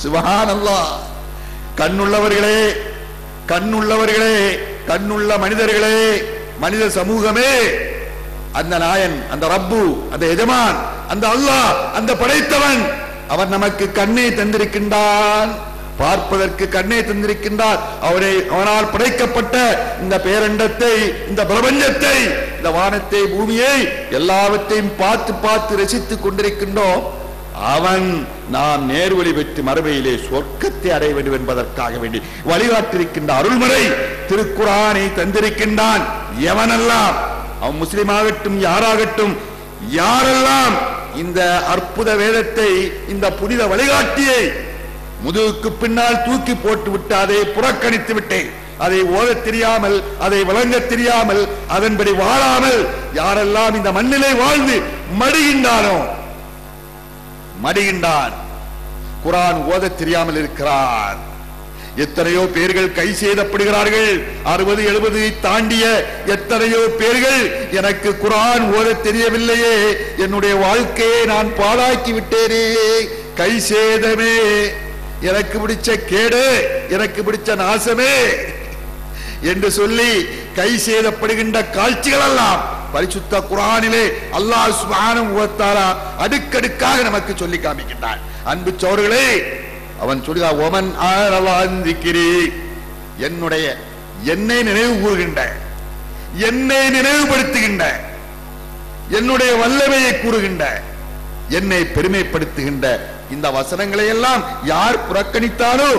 சுப்ஹானல்லாஹ். கண்ணுள்ளவர்களே, கண்ணுள்ள மனிதர்களே, மனித சமூகமே, அந்த நாயன், அந்த ரப்பு, அந்த எஜமான், அந்த அல்லாஹ், அந்த படைத்தவன், அவன் நமக்கு கண்ணை தந்திருக்கின்றான், பார்ப்பதற்கு கண்ணை தந்திருக்கின்றார். அவனால் படைக்கப்பட்ட இந்த பேரண்டத்தை, இந்த பிரபஞ்சத்தை, இந்த வானத்தை, பூமியை, எல்லாவற்றையும் பார்த்து பார்த்து ரசித்துக் கொண்டிருக்கின்றோம். அவன் நாம் நேர்வழி பெற்று மறுமையிலே சொர்க்கத்தை அடைய வேண்டும் என்பதற்காக வேண்டி வழிகாட்டிருக்கின்ற அருள்முறை திருக்குர்ஆனை தந்திருக்கின்றான். எவனெல்லாம், அவன் முஸ்லிம் ஆகட்டும் யாராகட்டும், யாரெல்லாம் இந்த அற்புத வேதத்தை, இந்த புனித வழிகாட்டியை முதுகுக்கு பின்னால் தூக்கி போட்டு விட்டு அதை புறக்கணித்து விட்டேன், அதை ஓதத் தெரியாமல், அதை வழங்க தெரியாமல், அதன்படி வாழாமல் யாரெல்லாம் இந்த மண்ணிலே வாழ்ந்து மடிகின்றான், குர்ஆன் ஓதத் தெரியாமல் இருக்கிறார். எத்தனையோ பேர்கள் கை செய்தப்படுகிறார்கள். 60-70 தாண்டிய எத்தனையோ பேர்கள் எனக்கு குர்ஆன் ஓதத் தெரியவில்லையே, என்னுடைய வாழ்க்கையை நான் பாழாக்கி விட்டேனே, கை சேதமே, எனக்கு பிடிச்ச கேடு, எனக்கு பிடிச்ச நாசமே என்று சொல்லி கை செய்தப்படுகின்ற காட்சிகள் எல்லாம் பரிசுத்த குர்ஆனிலே அல்லாஹ் சுப்ஹானஹு வ தஆலா அடுக்கடுக்காக நமக்கு சொல்லி காமிக்கின்றான். அன்பு சகோதரர்களே, அவன் சொல்கிறான், ஒமன் அஅரத அன் திக்ரி, என்னை நினைவு கூறுகின்ற, என்னை நினைவுபடுத்துகின்ற, என்னுடைய வல்லமையை கூறுகின்ற, என்னை பெருமைப்படுத்துகின்ற இந்த வசனங்களை எல்லாம் யார் புறக்கணித்தாரோ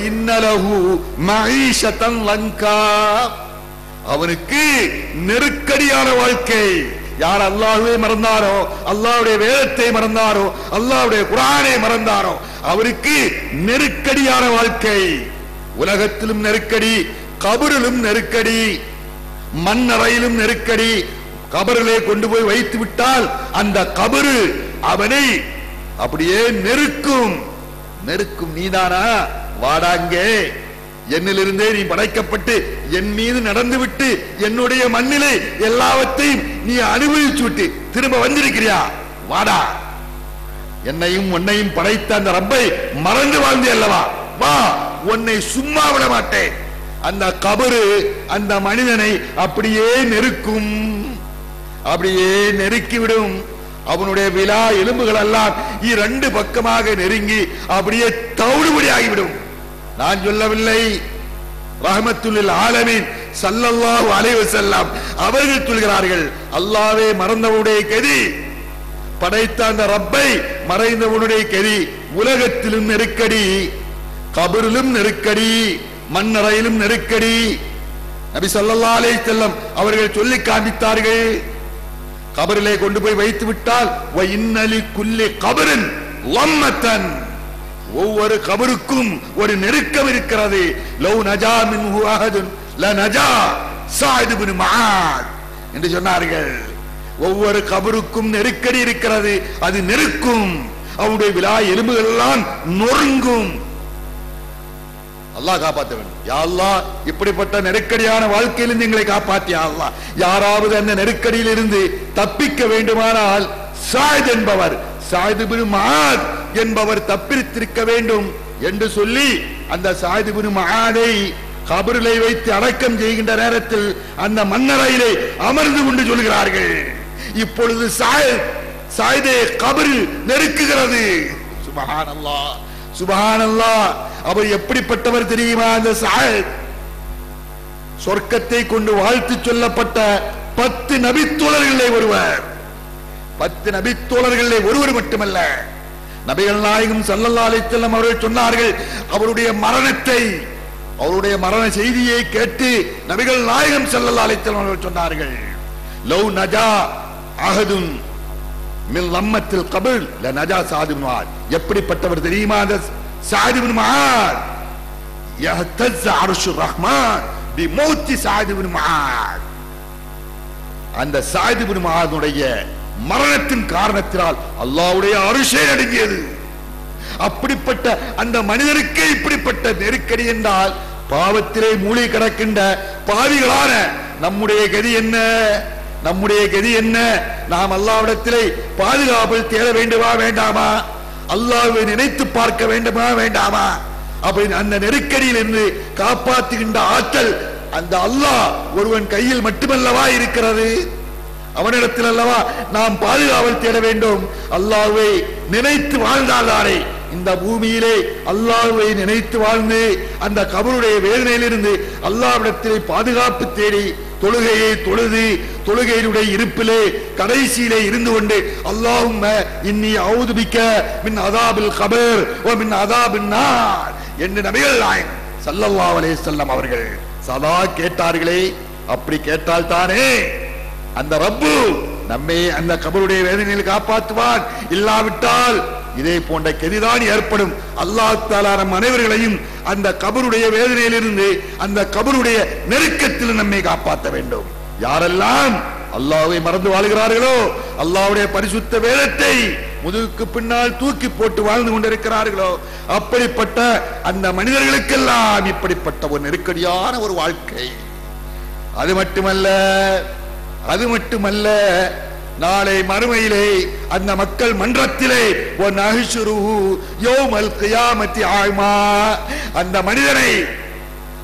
இன்னலஹு மஈஷத்தன் லங்கா, அவனுக்கு நெருக்கடியான வாழ்க்கை. யார் அல்லாஹ்வை மறந்தாரோ, அல்லாஹ்வுடைய வேதத்தை மறந்தாரோ, அல்லாஹ்வுடைய குர்ஆனை மறந்தாரோ, அவருக்கு நெருக்கடியான வாழ்க்கை. உலகத்திலும் நெருக்கடி, கபரிலும் நெருக்கடி, மண்ணறையிலும் நெருக்கடி. கபரிலே கொண்டு போய் வைத்து விட்டால் அந்த கபரு அவனை அப்படியே நெருக்கும். நீதானா, வாடாங்கே, என்னிலிருந்தே நீ படைக்கப்பட்டு என் மீது நடந்துவிட்டு என்னுடைய மண்ணிலே எல்லாவற்றையும் நீ அனுபவிச்சு விட்டு திரும்ப வந்திருக்கிறியா, வாடா, என்னையும் உன்னையும் படைத்த அந்த ரப்பை மறந்து வாழ்ந்தே அல்லவா, வா, உன்னை சும்மா விட மாட்டேன். அந்த கபரு அந்த மனிதனை அப்படியே நெருக்கும், அப்படியே நெருக்கிவிடும். அவனுடைய விலா எலும்புகள் எல்லாம் 2 பக்கமாக நெருங்கி அப்படியே தவிடுபடி ஆகிவிடும். நான் சொல்லவில்லை, ரஹ்மத்துல் ஆலமீன் ஸல்லல்லாஹு அலைஹி வஸல்லம் அவர்கள் சொல்கிறார்கள், அல்லாஹ்வை மறந்தவனுடைய கதி, படைத்த அந்த ரப்பை மறைந்தவனுடைய கதி. உலகத்திலும் நெருக்கடி, கபரிலும் நெருக்கடி, மண்ணறையிலும் நெருக்கடி. நபி ஸல்லல்லாஹு அலைஹி வஸல்லம் அவர்கள் சொல்லி காண்பித்தார்கள், கபரிலே கொண்டு போய் வைத்து விட்டால் வஇன்னலி குல்லி கபரின் லம்மத்தன், ஒவ்வொரு கபருக்கும் ஒரு நெருக்கம் இருக்கிறது. லவ் நஜா மின்ஹு அஹதுன் லநஜா ஸஅத் இப்னு முஆத் என்று சொன்னார்கள். ஒவ்வொரு கபருக்கும் நெருக்கடி இருக்கிறது, அது நெருக்கும், அவருடைய விலா எலும்புகள் எல்லாம் நொறுங்கும். அல்லாஹ் காப்பாற்ற வேண்டும். யா அல்லாஹ், இப்படிப்பட்ட நெருக்கடியான வாழ்க்கையிலிருந்து எங்களை காப்பாற்றியா அல்லாஹ். யாராவது அந்த நெருக்கடியில் இருந்து தப்பிக்க வேண்டுமானால் ஸஅத் என்பவர், ஸஅத் இப்னு முஆத் என்பவர் தப்பித்திருக்க வேண்டும் என்று சொல்லி அந்த ஸஅத் இப்னு முஆதை கபரிலே வைத்து அடக்கம் செய்கின்ற நேரத்தில் அந்த மண்ணறையிலே அமர்ந்து கொண்டு சொல்கிறார்கள், இப்பொழுது ஸஅதே கபரில் நெருக்குகிறது. சுப்ஹானல்லாஹ், சுப்ஹானல்லாஹ். அவர் எப்படிப்பட்டவர் தெரியுமா? அந்த ஸஅத் சொர்க்கத்தை கொண்டு வாழ்த்து சொல்லப்பட்ட 10 நபித்தோழர்களிலே ஒருவர். 10 நபித்தோழர்களிலே ஒருவர் மட்டுமல்ல, நபிகள் நாயகம் ஸல்லல்லாஹு அலைஹி வஸல்லம் அவர்கள் சொன்னார்கள், அவருடைய மரணத்தை, அவருடைய மரண செய்தியை கேட்டு நபிகள் நாயகம் ஸல்லல்லாஹு அலைஹி வஸல்லம் அவர்கள் சொன்னார்கள், லவ் நஜா அஹதுன் மின் லம்மத்தில் கபில் லநஜா சஅத் இப்னு முஆத். எப்படிப்பட்டவர் தெரியுமா அந்த சஅத் இப்னு முஆத்? யஹ்தஸ் அர்ஷுர் ரஹ்மான் பிமௌத்தி சஅத் இப்னு முஆத். அந்த சஅத் இப்னு முஆதுடைய மரணத்தின் காரணத்தினால் அல்லாஹ்வுடைய அர்ஷே நடுங்கியது. அப்படிப்பட்ட அந்த மனிதருக்கு இப்படிப்பட்ட நெருக்கடி என்றால் பாவத்திலே மூழ்கி கிடக்கின்ற பாவிகளான நம்முடைய கதி என்ன? நம்முடைய கதி என்ன? நாம் அல்லாஹ்விடத்திலே பாதுகாப்பு தேட வேண்டுமா வேண்டாமா? அல்லாஹ்வை நினைத்து பார்க்க வேண்டுமா வேண்டாமா? அப்படி அந்த நெருக்கடியில் இருந்து காப்பாற்றுகின்ற ஆற்றல் அந்த அல்லாஹ் ஒருவன் கையில் மட்டுமல்லவா இருக்கிறது? அவனிடத்தில் அல்லவா நாம் பாதுகாவல் தேட வேண்டும். அல்லாஹ்வை நினைத்து வாழ்ந்தால்தானே இந்த பூமியிலே அல்லாஹ்வை நினைத்து வாழ்ந்து அந்த கபருடைய வேதனையிலிருந்து அல்லாஹ்விடத்திலே பாதுகாப்பு தேடி தொழுகையை தொழுது தொழுகையினுடைய இருப்பிலே கடைசியிலே இருந்து கொண்டு அல்லாஹும்ம இன்னி அஊது பிக்க மின் அஸாபில் கபர் வ மின் அஸாபின் நார் என்று நபிகள் நாயகம் ஸல்லல்லாஹு அலைஹி வஸல்லம் அவர்கள் சதா கேட்டார்களே. அப்படி கேட்டால் தானே அந்த ரப்பு நம்மை அந்த கபருடைய வேதனையில் காப்பாற்றுவான். இல்லாவிட்டால் இதே போன்ற கெதிதான் ஏற்படும். அல்லாஹ் தஆலா நம் அனைவர்களையும் அந்த கபருடைய வேதனையிலிருந்து அந்த கபருடைய நெருக்கத்தில் நம்மை காப்பாற்ற வேண்டும். யாரெல்லாம் அல்லாஹ்வை மறந்து வாழ்கிறார்களோ, அல்லாஹ்வுடைய பரிசுத்த வேதத்தை முதுகுக்கு பின்னால் தூக்கி போட்டு வாழ்ந்து கொண்டிருக்கிறார்களோ, அப்படிப்பட்ட அந்த மனிதர்களுக்கெல்லாம் இப்படிப்பட்ட ஒரு நெருக்கடியான ஒரு வாழ்க்கை. அது மட்டுமல்ல நாளை மறுமையிலே அந்த மக்கள் மன்றத்திலே அந்த மனிதனை,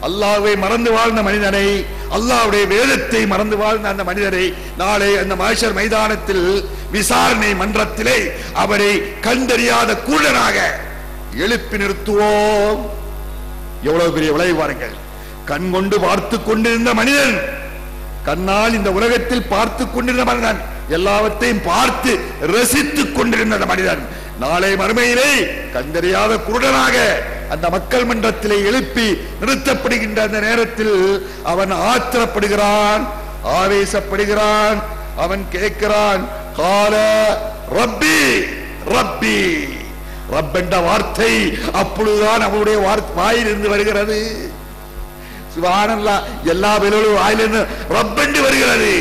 அல்லாஹ்வை மறந்து வாழ்ந்த மனிதனை, அல்லாஹ்வுடைய வேதத்தை மறந்து வாழ்ந்த அந்த மனிதனை நாளை அந்த மஹ்ஷர் மைதானத்தில் விசாரணை மன்றத்திலே அவரை கண்டறியாத கூடனாக எழுப்பி நிறுத்துவோம். எவ்வளவு பெரிய விளைவு பாருங்கள். கண் கொண்டு பார்த்து கொண்டிருந்த மனிதன், கண்ணால் இந்த உலகத்தில் பார்த்து கொண்டிருந்த மனிதன், எல்லாவற்றையும் பார்த்து ரசித்துக் கொண்டிருந்த மனிதன் நாளை மறுமையிலே கண்டறியாத குருடனாக அந்த மக்கள் மன்றத்திலே எழுப்பி நிறுத்தப்படுகின்ற அந்த நேரத்தில் அவன் ஆத்திரப்படுகிறான், ஆவேசப்படுகிறான். அவன் கேட்கிறான், கால ரப்பி ரப்பி. ரப் என்ற வார்த்தை அப்பொழுதுதான் அவனுடைய வாயிலிருந்து வருகிறது. சுப்ஹானல்லாஹ், எல்லா பேரும் வாயிலிருந்து ரப் என்று வருகிறது.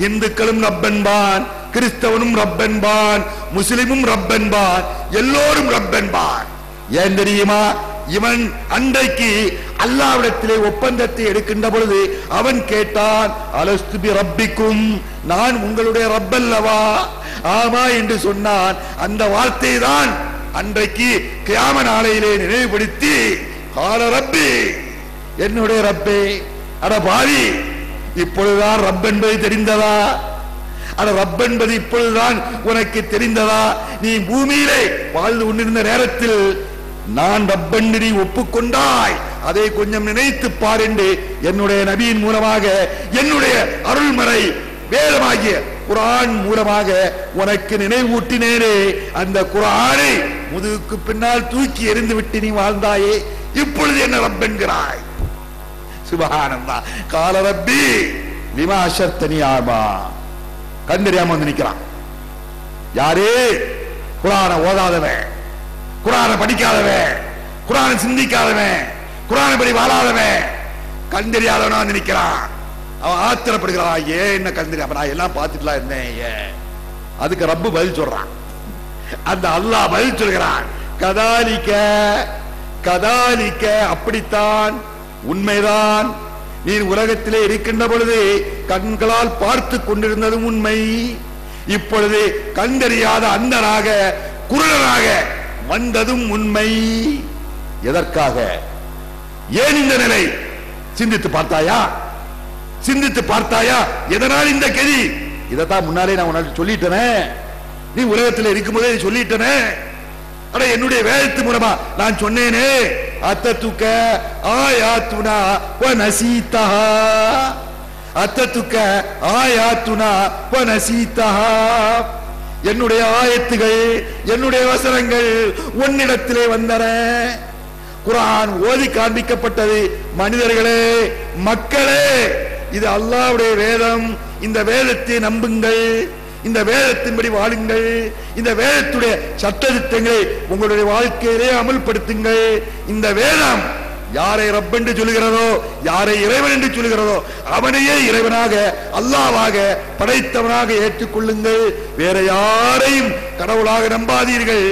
இந்துக்களும் ரப்பன்பான், கிறிஸ்தவனும் ரப்பன்பான், முஸ்லிமும் ரப்பன்பான், எல்லோரும் ரப்பன்பான். ஏன் தெரியுமா? இவன் அன்றைக்கு அல்லாஹ்விடத்திலே ஒப்பந்தத்தை எடுக்கின்ற பொழுது அவன் கேட்டான், அலஸ்து பி ரப்பிக்கும், நான் உங்களுடைய ரப்பல்லவா? ஆமா என்று சொன்னான். அந்த வார்த்தை தான் அன்றைக்கு கியாம நாளையிலே நினைவுபடுத்தி, கால ரப்பி, என்னுடைய ரப்பே. அட பாவி, இப்பொழுதுதான் ரப் என்பது தெரிந்ததா? அட ரப் என்பது இப்பொழுதுதான் உனக்கு தெரிந்ததா? நீ பூமியிலே வாழ்ந்து கொண்டிருந்த நேரத்தில் நான் ரப் என்று நீ ஒப்புக்கொண்டாய். அதை கொஞ்சம் நினைத்து பார் என்று என்னுடைய நபியின் மூலமாக, என்னுடைய அருள்மறை வேதமாகிய குர்ஆன் மூலமாக உனக்கு நினைவூட்டினேனே. அந்த குர்ஆனை முதுகுக்கு பின்னால் தூக்கி எறிந்து விட்டு நீ வாழ்ந்தாயே, இப்பொழுது என்ன ரப் என்கிறாய்? சுப்ஹானல்லாஹ். கால ரப்பி லிமா அஷர்தனி ஆமா. கண்டறியாம வந்து நிக்கிறான். யாரு? குர்ஆனை ஓதாதவன், குர்ஆனை படிக்காதவன், குர்ஆனை சிந்திக்காதவன், குர்ஆனை படி வாழாதவன், கண்டறியாதவனா வந்து நிக்கிறான். அவன் ஆத்திரப்படுகிறான், ஏன் என்ன கண்டறியாம? நான் எல்லாம் பார்த்துட்டுலாம் இருந்தேன். அதுக்கு ரப்பு பதில் சொல்றான். அந்த அல்லாஹ் பதில் சொல்கிறான், கதாலிக்க கதாலிக்க, அப்படித்தான், உண்மைதான். நீ உலகத்திலே இருக்கின்ற பொழுது கண்களால் பார்த்து கொண்டிருந்ததும் உண்மை. இப்பொழுது கண்டறியாத அந்தனாக குருடனாக வந்ததும் உண்மை. எதற்காக? ஏன் இந்த நிலை? சிந்தித்து பார்த்தாயா? சிந்தித்து பார்த்தாயா? எதனால் இந்த கதி? இதைத்தான் முன்னாலே நான் உனக்கு சொல்லிட்டேனே. நீ உலகத்தில் இருக்கும்போதே சொல்லிட்டேனே. அட, என்னுடைய வேதத்து மூலமா நான் சொன்னேனே, அத்தத்துக்க ஆயாத்துனா வ நசீதஹா, அத்தத்துக்க ஆயாத்துனா வ நசீதஹா. என்னுடைய ஆயத்துகள், என்னுடைய வசனங்கள் உன்னிடத்திலே வந்தன. குர்ஆன் ஓதி காண்பிக்கப்பட்டது. மனிதர்களே, மக்களே, இது அல்லாஹ்வுடைய வேதம். இந்த வேதத்தை நம்புங்கள். இந்த வேதத்தின்படி வாழுங்கள். இந்த வேதத்துடைய சட்டதிட்டங்களை உங்களுடைய வாழ்க்கையிலே அமல்படுத்துங்கள். இந்த வேதம் யாரை ரப் என்று சொல்லுகிறதோ, யாரை இறைவன் என்று சொல்லுகிறதோ, அவனையே இறைவனாக அல்லாஹ்வாக படைத்தவனாக ஏற்றுக்கொள்ளுங்கள். வேற யாரையும் கடவுளாக நம்பாதீர்கள்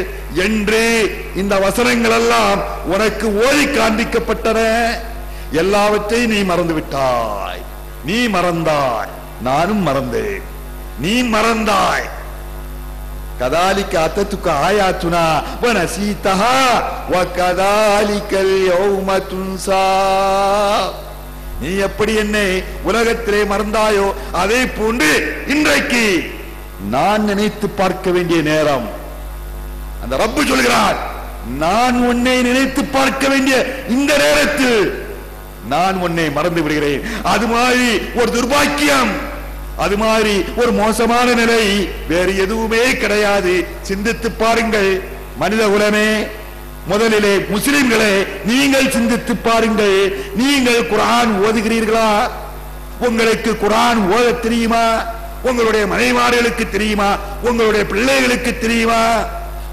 என்று இந்த வசனங்கள் எல்லாம் உனக்கு ஓதி காண்பிக்கப்பட்டன. எல்லாவற்றையும் நீ மறந்து விட்டாய். நீ மறந்தாய், நானும் மறந்தேன். நீ மறந்தாய். கதாலிக்க அத்தத்துக்க ஆயாத்துனா வனசீதஹா வகதாலிக்கல் யௌம துன்சா. நீ எப்படி என்னை உலகத்திலே மறந்தாயோ அதே போன்று இன்றைக்கு நான் நினைத்து பார்க்க வேண்டிய நேரம். அந்த ரப்பு சொல்கிறார், நான் உன்னை நினைத்து பார்க்க வேண்டிய இந்த நேரத்தில் நான் உன்னை மறந்து விடுகிறேன். அது மாதிரி ஒரு துர்பாக்கியம், அது மாதிரி ஒரு மோசமான நிலை வேறு எதுவுமே கிடையாது. சிந்தித்து பாருங்கள் மனித குலமே, முதலிலே முஸ்லிம்களே, நீங்கள் சிந்தித்து பாருங்கள். நீங்கள் குர்ஆன் ஓதுகிறீர்களா? உங்களுக்கு குர்ஆன் ஓத தெரியுமா? உங்களுடைய மனைவிமார்களுக்கு தெரியுமா? உங்களுடைய பிள்ளைகளுக்கு தெரியுமா?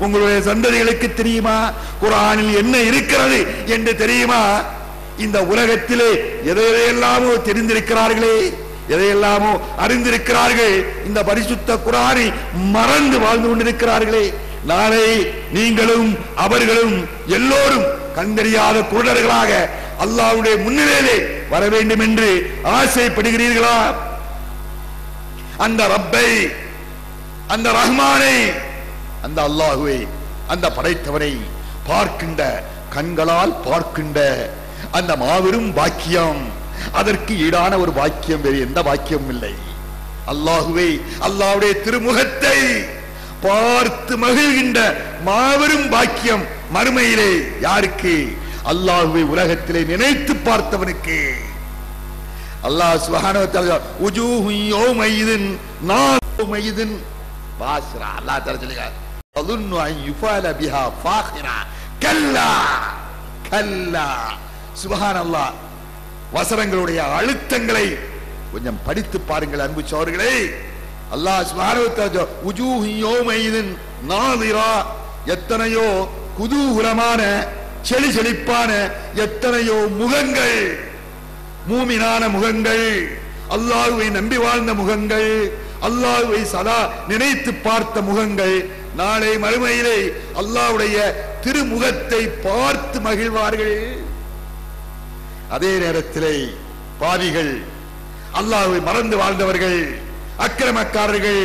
உங்களுடைய சந்ததிகளுக்கு தெரியுமா? குர்ஆனில் என்ன இருக்கிறது என்று தெரியுமா? இந்த உலகத்திலே எதையெல்லாமோ தெரிந்திருக்கிறார்களே, எதையெல்லாமோ அறிந்திருக்கிறார்கள். இந்த பரிசுத்த குர்ஆனை மறந்து வாழ்ந்து கொண்டிருக்கிறார்களே. நாளை நீங்களும் அவர்களும் எல்லோரும் கண்டறியாத குருடர்களாக அல்லாஹ்வுடைய முன்னிலையிலே வர வேண்டும் என்று ஆசைப்படுகிறீர்களா? அந்த ரப்பை, அந்த ரஹ்மானை, அந்த அல்லாஹுவை, அந்த படைத்தவனை பார்க்கின்ற கண்களால் பார்க்கின்ற அந்த மாபெரும் பாக்கியம், அதற்கு ஈடான ஒரு பாக்கியம் வேறு எந்த பாக்கியமும் இல்லை. அல்லாஹுவை, அல்லாஹ்வுடைய திருமுகத்தை பார்த்து மகிழ்கின்ற மாபெரும் பாக்கியம் மறுமையிலே யாருக்கு? அல்லாஹுவை உலகத்திலே நினைத்து பார்த்தவனுக்கு. அல்லாஹ் சுப்ஹானஹு வ தஆலா உஜூஹு யௌமைதின் நாமைதின் பாஸ்ரா, அல்லாஹ் தஆலா சொல்லுகிறார், அظن ان يفعل بها فاخرا كلا كلا. சுப்ஹானல்லாஹ். வசனங்களுடைய அழுத்தங்களை கொஞ்சம் படித்து பாருங்கள் அன்பு சகோதரர்களே. அல்லாஹ் சுப்ஹானஹு வ தஆலா உஜூஹு யௌமைதின் நாதிரா, எத்தனையோ குதூகலமான செழி செழிப்பான எத்தனையோ முகங்கள், மூமினான முகங்கள், அல்லாஹ்வை நம்பி வாழ்ந்த முகங்கள், அல்லாஹ்வை சதா நினைத்து பார்த்த முகங்கள் நாளை மறுமையிலே அல்லாஹ்வுடைய திருமுகத்தை பார்த்து மகிழ்வார்கள். அதே நேரத்திலே பாவிகள், அல்லாஹ்வை மறந்து வாழ்ந்தவர்கள், அக்கிரமக்காரர்கள்,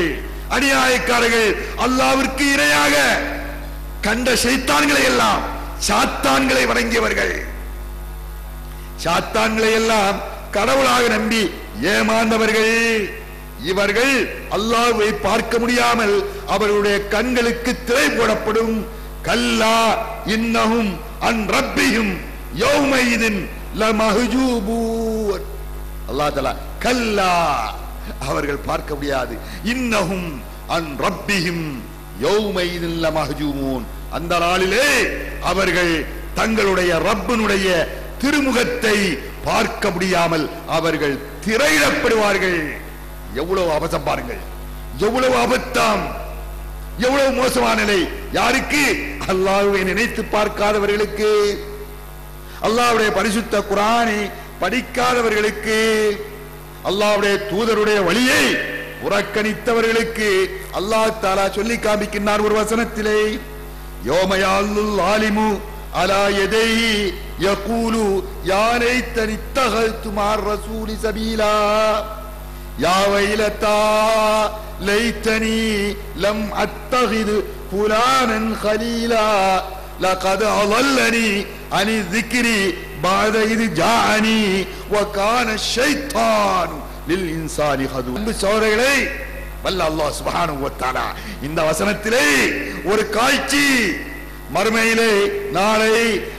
அநியாயக்காரர்கள், அல்லாஹ்விற்கு இணையாக கண்ட ஷைத்தான்களை எல்லாம் சாத்தான்களை வணங்கியவர்கள், சாத்தான்களை எல்லாம் கடவுளாக நம்பி ஏமாந்தவர்கள், இவர்கள் அல்லாஹ்வை பார்க்க முடியாமல் அவர்களுடைய கண்களுக்கு திரை போடப்படும். கல்லா இன்னஹும் அன் ரப்பிஹிம் யௌமைதின் லமஹ்ஜூபூன். அல்லாஹ் தஆலா கல்லா, அவர்கள் பார்க்க முடியாது. இன்னஹும் அன் ரப்பிஹிம் யௌமைதின் லமஹ்ஜூபூன். அந்த நாளிலே அவர்கள் தங்களுடைய ரப்பினுடைய திருமுகத்தை பார்க்க முடியாமல் அவர்கள் திரையிடப்படுவார்கள். எவ்வளவு அபத்தம் பாருங்கள், எவ்வளவு அபத்தம், எவ்வளவு மோசமான நிலை. யாருக்கு? அல்லாஹ்வை நினைத்து பார்க்காதவர்களுக்கு, அல்லாஹ்வுடைய பரிசுத்த குர்ஆனை படிக்காதவர்களுக்கு, அல்லாஹ்வுடைய தூதருடைய வழியை புறக்கணித்தவர்களுக்கு. அல்லாஹ் தஆலா சொல்லி காண்பிக்கின்றார் ஒரு வசனத்திலே, யௌமயல்லுல் ஆலிமு அலா யதைஹி யகூலு யா லைத்தனி இத்தகல்து மஅர் ரசூலி சபீலா யா வைலதா லைத்தனி லம் அத்தகிது ஃபுலானன் கலீலா லகத் அضلني عن الذكر بعد إذ جاءني وكان الشيطان للإنسان خذولا. அன்பு சகோதரர்களே, வல்ல அல்லாஹ் சுப்ஹானஹு வ தஆலா இந்த வசனத்திலே ஒரு காட்சி, மறுமையிலே நாளை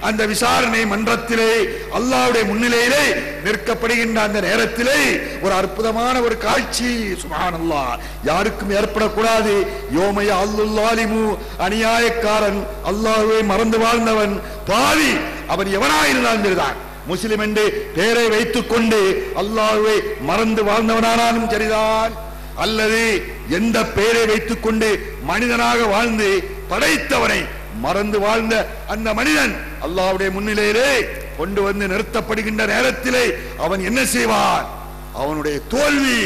அந்த விசாரணை மன்றத்திலே அல்லாஹ்வுடைய முன்னிலையிலே நிற்கப்படுகின்ற அந்த நேரத்திலே ஒரு அற்புதமான ஒரு காட்சி, சுப்ஹானல்லாஹ், யாருக்கும் ஏற்படக்கூடாது. யோமய அல்லுல் ஆலிமு, அநியாயக்காரன், அல்லாஹ்வை மறந்து வாழ்ந்தவன், பாவி, அவன் எவனாயிருந்தாலும் சரிதான், முஸ்லிம் என்று பெயரை வைத்துக் கொண்டு அல்லாஹ்வை மறந்து வாழ்ந்தவனானாலும் சரிதான், அல்லது எந்த பெயரை வைத்துக் கொண்டு மனிதனாக வாழ்ந்து படைத்தவனை மறந்து வாழ்ந்த அந்த மனிதன் அல்லாஹ்வுடைய முன்னிலையிலே கொண்டு வந்து நிறுத்தப்படுகின்ற நேரத்திலே அவன் என்ன செய்வான்? அவனுடைய தோல்வி,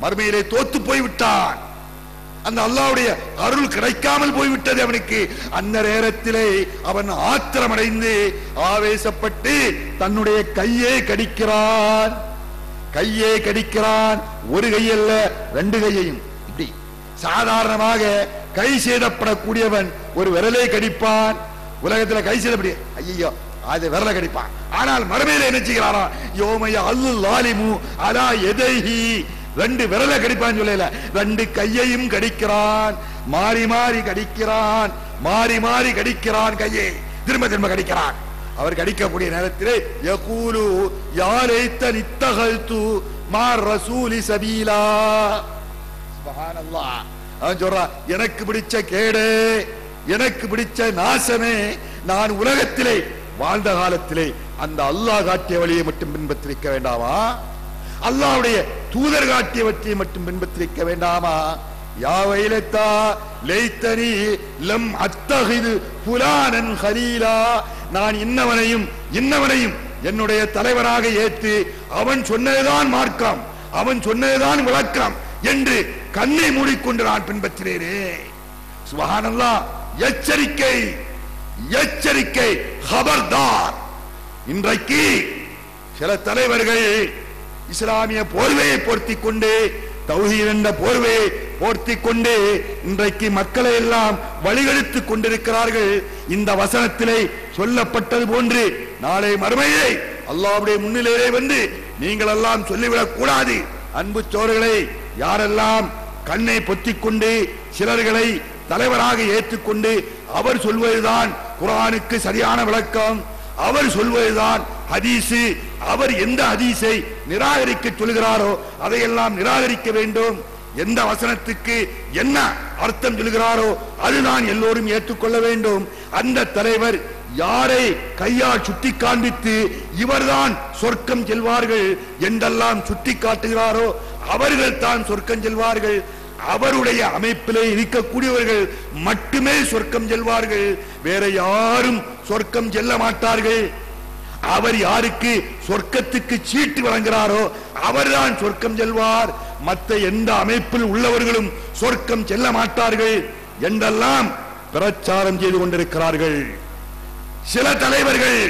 மறுமையிலே தோத்து போய்விட்டான். அந்த அல்லாஹ்வுடைய அருள் கிடைக்காமல் போய்விட்டது அவனுக்கு. அந்த நேரத்திலே அவன் ஆத்திரமடைந்து ஆவேசப்பட்டு தன்னுடைய கையே கடிக்கிறான். ஒரு கையல்ல, 2 கையையும். இப்படி சாதாரணமாக கை சேதப்படக்கூடியவன் ஒரு விரலை கடிப்பான். உலகத்தில் கை சேதப்படி ஐயோ அது விரலை கடிப்பான். ஆனால் மறுமையில என்ன செய்கிறாரா? யோமைய அல்லாலிமு அலா எதைஹி, 2 விரலை கடிப்பான் சொல்லல, 2 கையையும் கடிக்கிறான். மாறி மாறி கடிக்கிறான் கையை திரும்ப கடிக்கிறான். அவர் கடிக்கக்கூடிய நேரத்திலே யகூலு யா லைத்தனி இத்தகல்து மா ரசூலி சபீலா. சுப்ஹானல்லாஹ். அவன் சொல்றான், எனக்கு பிடிச்ச கேடு, எனக்கு பிடிச்ச நாசமே, நான் உலகத்திலே வாழ்ந்த காலத்திலே அந்த அல்லாஹ் காட்டிய வழியை மட்டும் பின்பற்றிருக்க வேண்டாமா? அல்லாஹ்வுடைய தூதர் காட்டிய வழியை மட்டும் பின்பற்றிருக்க வேண்டாமா? யா வைலத்தா லைத்தனி லம் அத்தகிது ஃபுலானன் கலீலா. நான் இன்னவனையும் என்னுடைய தலைவராக ஏற்று அவன் சொன்னதுதான் மார்க்கம், அவன் சொன்னதுதான் விளக்கம் என்று கண்ணை மூடிக்கொண்டு நான் பின்பற்றினேனே. சுப்ஹானல்லாஹ். எச்சரிக்கை, ஹபர்தார். இன்றைக்கு சில தலைவர்கள் இஸ்லாமிய போர்வையை போர்த்திக் கொண்டு, தௌஹீத் என்ற போர்வையை போர்த்திக் கொண்டு இன்றைக்கு மக்களை எல்லாம் வழிகெடுத்துக் கொண்டிருக்கிறார்கள். இந்த வசனத்திலே சொல்லப்பட்டது போன்று நாளை மறுமையை அல்லாஹ்வுடைய முன்னிலையிலே வந்து நீங்கள் எல்லாம் சொல்லிவிடக் கூடாது. அன்பு சோழர்களே, யாரெல்லாம் கண்ணை பொத்திக் கொண்டு சிலர்களை தலைவராக ஏற்றுக்கொண்டு அவர் சொல்வதுதான் குர்ஆனுக்கு சரியான விளக்கம், அவர் சொல்வதுதான் ஹதீஸ், அவர் எந்த ஹதீஸை நிராகரிக்க சொல்கிறாரோ அதையெல்லாம் நிராகரிக்க வேண்டும், எந்த வசனத்துக்கு என்ன அர்த்தம் சொல்கிறாரோ அதுதான் எல்லோரும் ஏற்றுக்கொள்ள வேண்டும். அந்த தலைவர் யாரை கையால் சுட்டி காண்பித்து இவர்தான் சொர்க்கம் செல்வார்கள் என்றெல்லாம் சுட்டி காட்டுகிறாரோ அவர்கள் தான் சொர்க்கம் செல்வார்கள். அவருடைய அமைப்பிலே இருக்கக்கூடியவர்கள் மட்டுமே சொர்க்கம் செல்வார்கள், வேற யாரும் சொர்க்கம் செல்ல மாட்டார்கள். அவர் யாருக்கு சொர்க்கத்துக்கு சீட்டு வழங்குகிறாரோ அவர்தான் சொர்க்கம் செல்வார், மற்ற எந்த அமைப்பில் உள்ளவர்களும் சொர்க்கம் செல்ல மாட்டார்கள் என்றெல்லாம் பிரச்சாரம் செய்து கொண்டிருக்கிறார்கள் சில தலைவர்கள்.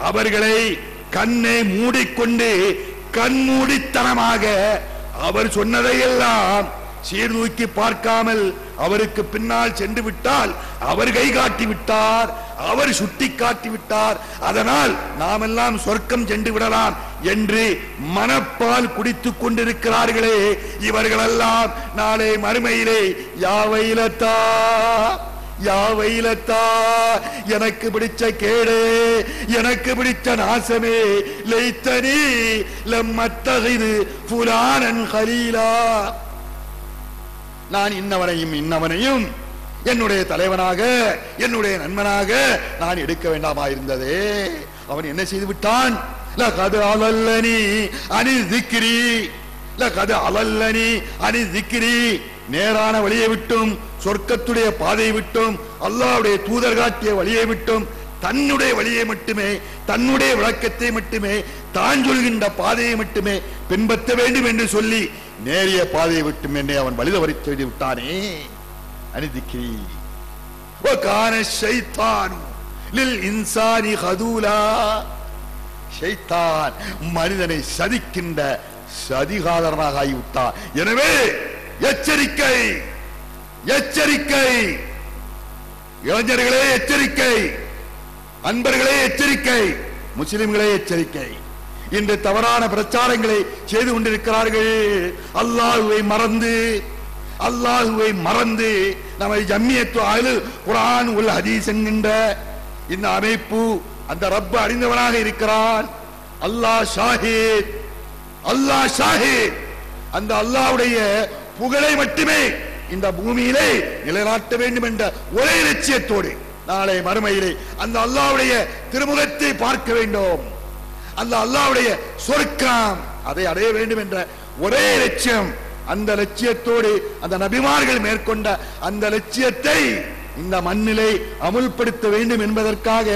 அவர்களை கண்ணை மூடிக்கொண்டு கண்மூடித்தனமாக அவர் சொன்னதையெல்லாம் சீர்தூக்கி பார்க்காமல் அவருக்கு பின்னால் சென்று விட்டால் அவர் கை காட்டி விட்டார், அவர் சுட்டி காட்டி விட்டார், அதனால் நாம் எல்லாம் சொர்க்கம் சென்று விடலாம் என்று மனப்பால் குடித்துக் கொண்டிருக்கிறார்களே, இவர்களெல்லாம் நாளை மறுமையிலே யா வைலத்தா எனக்கு பிடிச்ச கேடு, எனக்கு பிடிச்ச நாசமே, லைத்தனி லம் அத்தகிது ஃபுலானன் கலீலா. நான் இன்னவனையும் என்னுடைய தலைவனாக என்னுடைய நண்பனாக நான் எடுக்க வேண்டாமா இருந்ததே. அவன் என்ன செய்து விட்டான்? லகத் அலல்லனி அனி ذிக்ரி, லகத் அலல்லனி அனி ذிக்ரி. நேரான வழியை விட்டும் சொர்க்கத்துடைய பாதையை விட்டும் அல்லாஹ்வுடைய தூதர் காட்டிய வழியை விட்டும் தன்னுடைய வழியை மட்டுமே, தன்னுடைய விளக்கத்தை மட்டுமே, தான் சொல்கின்ற பாதையை மட்டுமே பின்பற்ற வேண்டும் என்று சொல்லி நேரிய பாதையை விட்டும் என்னை அவன் வழி தவறி செய்து விட்டானே. அனிதிக்ரி வகான ஷைத்தானு லில் இன்சானி ஹதூலா. ஷைத்தான் மனிதனை சதிக்கின்ற சதிகாரனாக ஆகிவிட்டான். எனவே எச்சரிக்கை, இளைஞர்களே எச்சரிக்கை, அன்பர்களே எச்சரிக்கை, முஸ்லிம்களே எச்சரிக்கை. இன்று தவறான பிரச்சாரங்களை செய்து கொண்டிருக்கிறார்கள். அல்லாஹ்வை மறந்து நம்மை ஜம்மியத்து அஹ்லுல் குர்ஆன் வல் ஹதீஸ் என்கின்ற இந்த அமைப்பு அந்த ரப் அறிந்தவனாக இருக்கிறான். அல்லாஹ் ஷாஹித். அந்த அல்லாஹ்வுடைய புகழை மட்டுமே இந்த பூமியிலே நிலைநாட்ட வேண்டும் என்ற ஒரே லட்சியத்தோடு நாளை மறுமையிலே அந்த அல்லாஹ்வுடைய திருமுகத்தை பார்க்க வேண்டும், அந்த அல்லாஹ்வுடைய சொர்க்கம் அதை அடைய வேண்டும் என்ற ஒரே லட்சியம் அந்த லட்சியத்தோடு அந்த நபிமார்கள் மேற்கொண்ட அந்த லட்சியத்தை இந்த மண்ணிலே அமுல்படுத்த வேண்டும் என்பதற்காக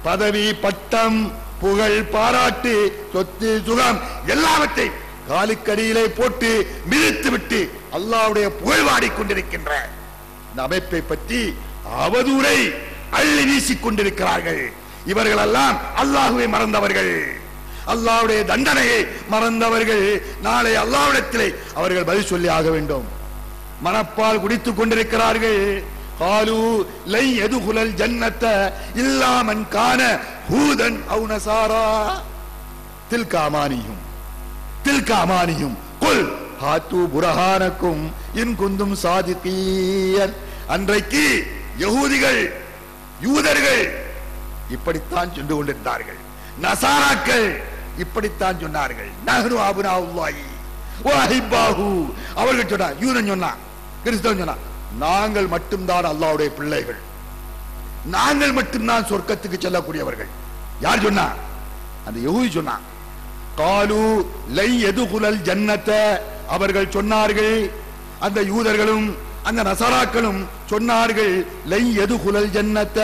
பதவி, பட்டம், புகழ், பாராட்டு, சொத்து, சுகம் எல்லாவற்றை காலுக்கடியிலே போட்டு மிதித்து விட்டு அல்லாஹ்வுடைய புகழ் வாடிக்கொண்டிருக்கின்ற இந்த அமைப்பை பற்றி அவதூறை அள்ளி வீசிக் கொண்டிருக்கிறார்கள். இவர்கள் எல்லாம் அல்லாஹ்வை மறந்தவர்கள், அல்லாஹ்வுடைய தண்டனையை மறந்தவர்கள். நாளை அல்லாஹ்விடத்திலே அவர்கள் பதில் சொல்லி ஆக வேண்டும். மனப்பால் குடித்துக் கொண்டிருக்கிறார்கள். காலு லை யதுகுலல் ஜன்னத இல்லா மன் கான ஹூதன் அவ் நஸாரா தில்க அமானியும் குல் ஹாத்து புர்ஹானக்கும் இன் குந்தும் சாதிகீன். அன்றைக்கு யஹூதிகள், யூதர்கள் இப்படித்தான் சென்று கொண்டிருந்தார்கள். நசாராக்கள் இப்படித்தான் சொன்னார்கள். நஹ்னு அப்னாஉல்லாஹி வ அஹிப்பாஹு. அவர்கள் சொன்னார், யூதன் சொன்னான், கிறிஸ்தவன் சொன்னான், நாங்கள் மட்டும்தான் அல்லாஹ்வுடைய பிள்ளைகள், நாங்கள் மட்டும்தான் சொர்க்கத்துக்கு செல்லக்கூடியவர்கள். யார் சொன்னா? அந்த யஹூதி சொன்னான். காலு லை யதுகுலல் ஜன்னத. அவர்கள் சொன்னார்கள், அந்த யூதர்களும் அந்த நசாராக்களும் சொன்னார்கள், லை யதுகுலல் ஜன்னத,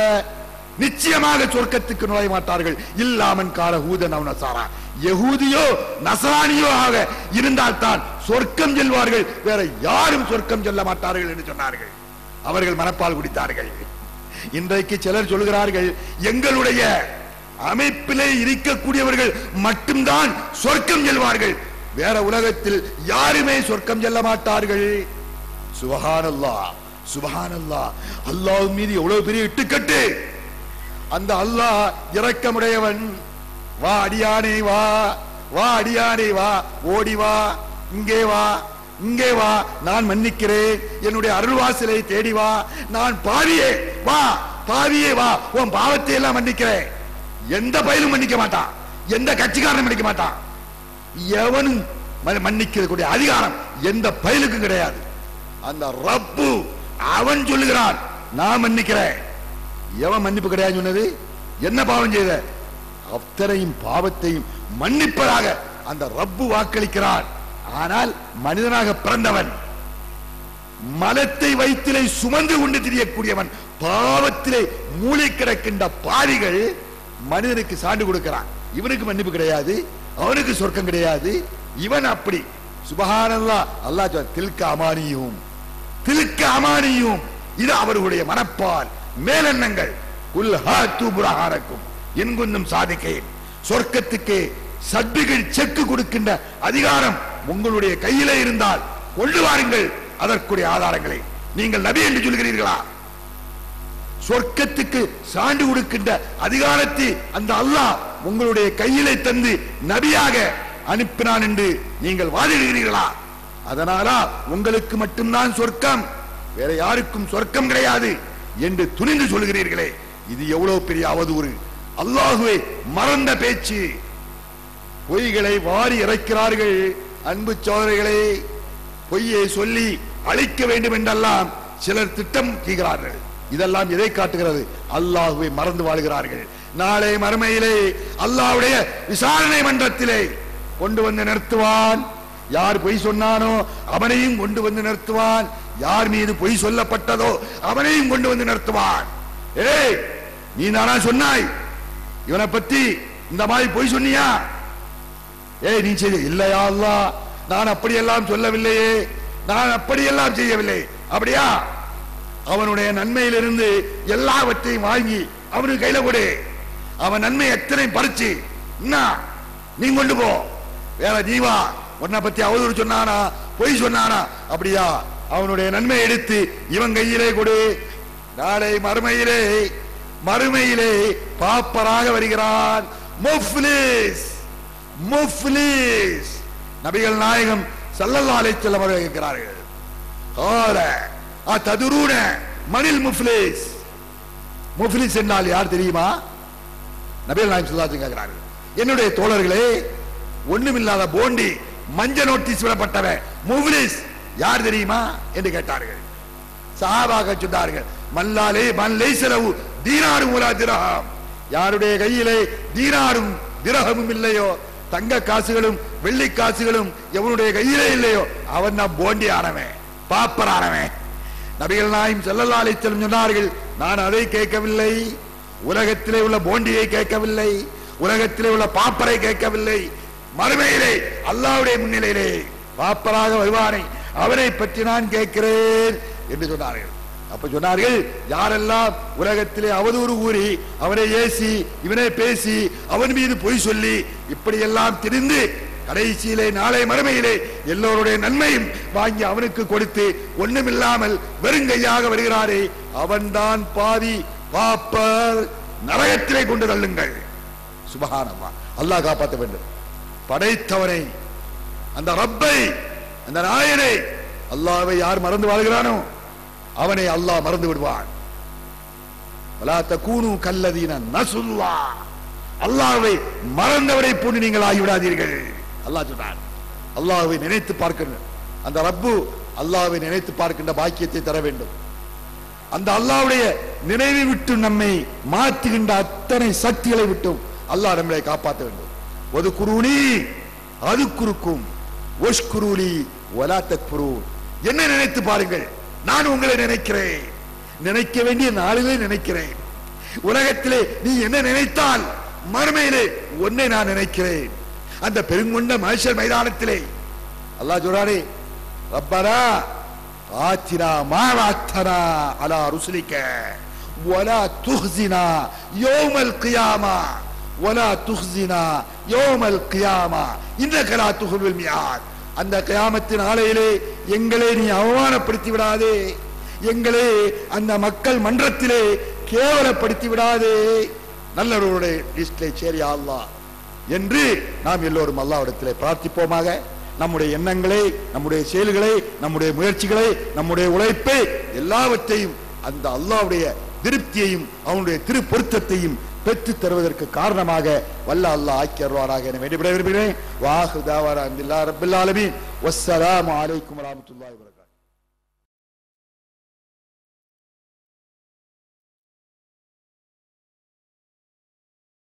நிச்சயமாக சொர்க்கத்துக்கு நுழைய மாட்டார்கள். இல்லாமன் கால ஹூதன் அவ் நஸாரா, யஹூதியோ நஸரானியோ ஆக இருந்தால் தான் சொர்க்கம் செல்வார்கள், வேற யாரும் சொர்க்கம் செல்ல மாட்டார்கள் என்று சொன்னார்கள். அவர்கள் மனப்பால் குடித்தார்கள். இன்றைக்கு சிலர் சொல்கிறார்கள், எங்களுடைய அமைப்பிலே இருக்கக்கூடியவர்கள் மட்டும்தான் சொர்க்கம் செல்வார்கள், வேற உலகத்தில் யாருமே சொர்க்கம் செல்ல மாட்டார்கள். சுப்ஹானல்லாஹ், சுப்ஹானல்லாஹ். அல்லாஹ் மீது எவ்வளவு பெரிய இட்டுக்கட்டு. அந்த அல்லாஹ் இரக்கமுடையவன். வா அடியானே வா, வா அடியானே வா, ஓடி வா, இங்கே வா, இங்கே வா, நான் மன்னிக்கிறேன், என்னுடைய அருள்வாசலை தேடி வா, நான் பாவியே வா, பாவியே வா, உன் பாவத்தை எல்லாம் மன்னிக்கிறேன். எந்த பயிலும் மன்னிக்க மாட்டான், எந்த கட்சிக்காரனும் மன்னிக்க மாட்டான். எவனும் மன்னிக்கக்கூடிய அதிகாரம் எந்த பயிலுக்கும் கிடையாது. அந்த ரப்பு அவன் சொல்லுகிறான், நான் மன்னிக்கிறேன். எவன் மன்னிப்பு கிடையாது சொன்னது? என்ன பாவம் செய்த அத்தனையும் பாவத்தையும் மன்னிப்பதாக அந்த ரப்பு வாக்களிக்கிறான். ஆனால் மனிதனாக பிறந்தவன், மலத்தை வயிற்றிலே சுமந்து கொண்டு திரியக்கூடியவன், பாவத்திலே மூளை கிடக்கின்ற பாவிகள் மனிதனுக்கு சான்று கொடுக்கிறான். இவனுக்கு மன்னிப்பு கிடையாது, அவனுக்கு சொர்க்கம் கிடையாது. இவன் அப்படி. சுப்ஹானல்லாஹ். அல்லாஹ் சொல்றான், தில்க அமானியும், தில்க அமானியும். இது அவர்களுடைய மனப்பால் மேலெண்ணங்கள். குல் ஹாத்து புர்ஹானக்கும் இன் குந்தும் சாதிகீன். சொர்க்கத்துக்கு சர்டிபிகேட் செக் கொடுக்கின்ற அதிகாரம் உங்களுடைய கையிலே இருந்தால் கொண்டு வாருங்கள் அதற்குரிய ஆதாரங்களை. நீங்கள் நபி என்று சொல்கிறீர்களா? சொர்க்கத்துக்கு சான்று கொடுக்கின்ற அதிகாரத்தை அந்த அல்லாஹ் உங்களுடைய கையிலே தந்து நபியாக அனுப்பினான் என்று நீங்கள் வாதிடுகிறீர்களா? அதனாலா உங்களுக்கு மட்டும்தான் சொர்க்கம், வேற யாருக்கும் சொர்க்கம் கிடையாது என்று துணிந்து சொல்கிறீர்களே, இது எவ்வளவு பெரிய அவதூறு! அல்லாஹ்வை மறந்த பேச்சு. பொய்களை வாரி இறைக்கிறார்கள். அன்பு சோதரைகளே, பொய்யை சொல்லி அழிக்க வேண்டும் என்றெல்லாம் சிலர் திட்டம் செய்கிறார்கள். இதெல்லாம் எதை காட்டுகிறது? அல்லாஹ்வை மறந்து வாழ்கிறார்கள். நாளை மறுமையிலே அல்லாஹ்வுடைய விசாரணை மன்றத்திலே கொண்டு வந்து நிறுத்துவான். யார் பொய் சொன்னானோ அவனையும் கொண்டு வந்து நிறுத்துவான். யார் மீது பொய் சொல்லப்பட்டதோ அவனையும் கொண்டு வந்து நிறுத்துவான். ஏய், நீ தானா சொன்னாய் இவனை பத்தி இந்த மாதிரி பொய் சொன்னியா? ஏய், நீ செய்ய இல்லையா? அல்லாஹ், நான் அப்படியெல்லாம் சொல்லவில்லையே, நான் அப்படியெல்லாம் செய்யவில்லை. அப்படியா? அவனுடைய நன்மையிலிருந்து எல்லாவற்றையும் வாங்கி அவனுக்கு கையில கொடு. அவன் நன்மை எத்தனை பறிச்சு நீ கொண்டு போ. வேற ஜீவா உன்னை பத்தி அவதூறு சொன்னானா, பொய் சொன்னானா? அப்படியா? அவனுடைய நன்மை எடுத்து இவன் கையிலே கொடு. நாளை மறுமையிலே பாப்பராக வருகிறான். முஃப்லிஸ், முஃப்லிஸ். நபிகள் நாயகம் ஸல்லல்லாஹு அலைஹி வஸல்லம் அவர்கள் கேட்கிறார்கள், கால அததுரூன மனில் முஃப்லிஸ். முஃப்லிஸ் என்றால் யார் தெரியுமா? நபிகள் நாயகம் ஸல்லல்லாஹு அலைஹி வஸல்லம் கேட்கிறார்கள், என்னுடைய தோழர்களே, ஒண்ணுமில்லாத போண்டி மஞ்ச நோட்டீஸ் விடப்பட்டவன் முஃப்லிஸ் யார் தெரியுமா என்று கேட்டார்கள். சஹாபாக்கள் சொன்னார்கள், மல்லாலே மல்லைஸலஹு தீனாரும் வலா திர்ஹம். யாருடைய கையிலே தீனாரும் திரஹமும் இல்லையோ, தங்க காசுகளும் வெள்ளி காசுகளும் எவனுடைய கையிலே இல்லையோ அவன் தான் போண்டியானவன், பாப்பரானவன். நபிகள் நாயகம் ஸல்லல்லாஹு அலைஹி வஸல்லம் சொன்னார்கள், நான் அதை கேட்கவில்லை, உலகத்திலே உள்ள போண்டியை கேட்கவில்லை, உலகத்திலே உள்ள பாப்பரை கேட்கவில்லை, மறுமையிலே அல்லாஹ்வுடைய முன்னிலையிலே பாப்பராக வருவானே அவனை பற்றி நான் கேட்கிறேன் என்று சொன்னார்கள். அப்ப சொன்னார்கள், யாரெல்லாம் உலகத்திலே அவதூறு கூறி அவனை ஏசி இவனை பேசி அவன் மீது பொய் சொல்லி இப்படியெல்லாம் திரிந்து கடைசியிலே நாளை மறுமையிலே எல்லோருடைய நன்மையும் வாங்கி அவனுக்கு கொடுத்து ஒண்ணுமில்லாமல் வெறுங்கையாக வருகிறாரே அவன்தான் பாவி, பாப்பர், நரகத்திலே கொண்டு தள்ளுங்கள். சுப்ஹானல்லாஹ், அல்லாஹ் காப்பாற்ற வேண்டும். படைத்தவனை, அந்த ரப்பை, அந்த நாயனை, அல்லாஹ்வை யார் மறந்து வாழ்கிறானோ அவனை அல்லாஹ் மறந்து விடுவான். வலா தகூனு கல்லதீன நஸுல்லாஹ், அல்லாஹ்வை மறந்தவரை போன்று நீங்கள் ஆகிவிடாதீர்கள். அல்லாஹ் சொன்னார். அல்லாஹ்வை நினைத்து பார்க்கணும். அந்த ரப்பு அல்லாஹ்வை நினைத்து பார்க்கின்ற பாக்கியத்தை தர வேண்டும். அந்த அல்லாஹ்வுடைய நினைவை விட்டு நம்மை மாற்றுகின்ற அத்தனை சக்திகளை விட்டும் அல்லாஹ் நம்மளை காப்பாற்ற வேண்டும். வதுகுருனி அதுக்குருக்கும் வஷ்குருலி வலா தக்ஃபுரூன். என்ன நினைத்து பாருங்கள், நான் உங்களை நினைக்கிறேன், நினைக்க வேண்டிய நாளிலே நினைக்கிறேன். உலகத்திலே நீ என்ன நினைத்தால் மறுமையிலே ஒன்னை நான் நினைக்கிறேன். அந்த பெருங்கொண்ட மஹ்ஷர் மைதானத்திலே அல்லாஹ் சொல்றானே, ரப்பனா ஆத்தினா மா வஅத்தனா அலா ருசுலிக வலா துஹ்ஸினா யௌமல் கியாமா வலா துஹ்ஸினா யௌமல் கியாமா இன்னக லா துஹ்லில் மிஆத். அந்த கியாமத்தின் நாளையிலே எங்களை நீ அவமானப்படுத்தி விடாதே, எங்களை அந்த மக்கள் மன்றத்திலே கேவலப்படுத்தி விடாதே, நல்லவர்களுடைய லிஸ்டிலே சேரியா அல்லாஹ் என்று நாம் எல்லோரும் அல்லாஹ்விடத்திலே பிரார்த்திப்போமாக. நம்முடைய எண்ணங்களை, நம்முடைய செயல்களை, நம்முடைய முயற்சிகளை, நம்முடைய உழைப்பை எல்லாவற்றையும் அந்த அல்லாஹ்வுடைய திருப்தியையும் அவனுடைய திரு பொருத்தத்தையும் பெற்று தருவதற்கு காரணமாக வல்ல அல்லாஹ் ஆக்கி அருள்வாராக என வேண்டி விடைபெறுகிறேன். வாஹு தாவாரா அல்ஹம்துலில்லாஹி ரப்பில் ஆலமீன். வஸ்ஸலாமு அலைக்கும் வரஹ்மத்துல்லாஹி வபரகாத்துஹு.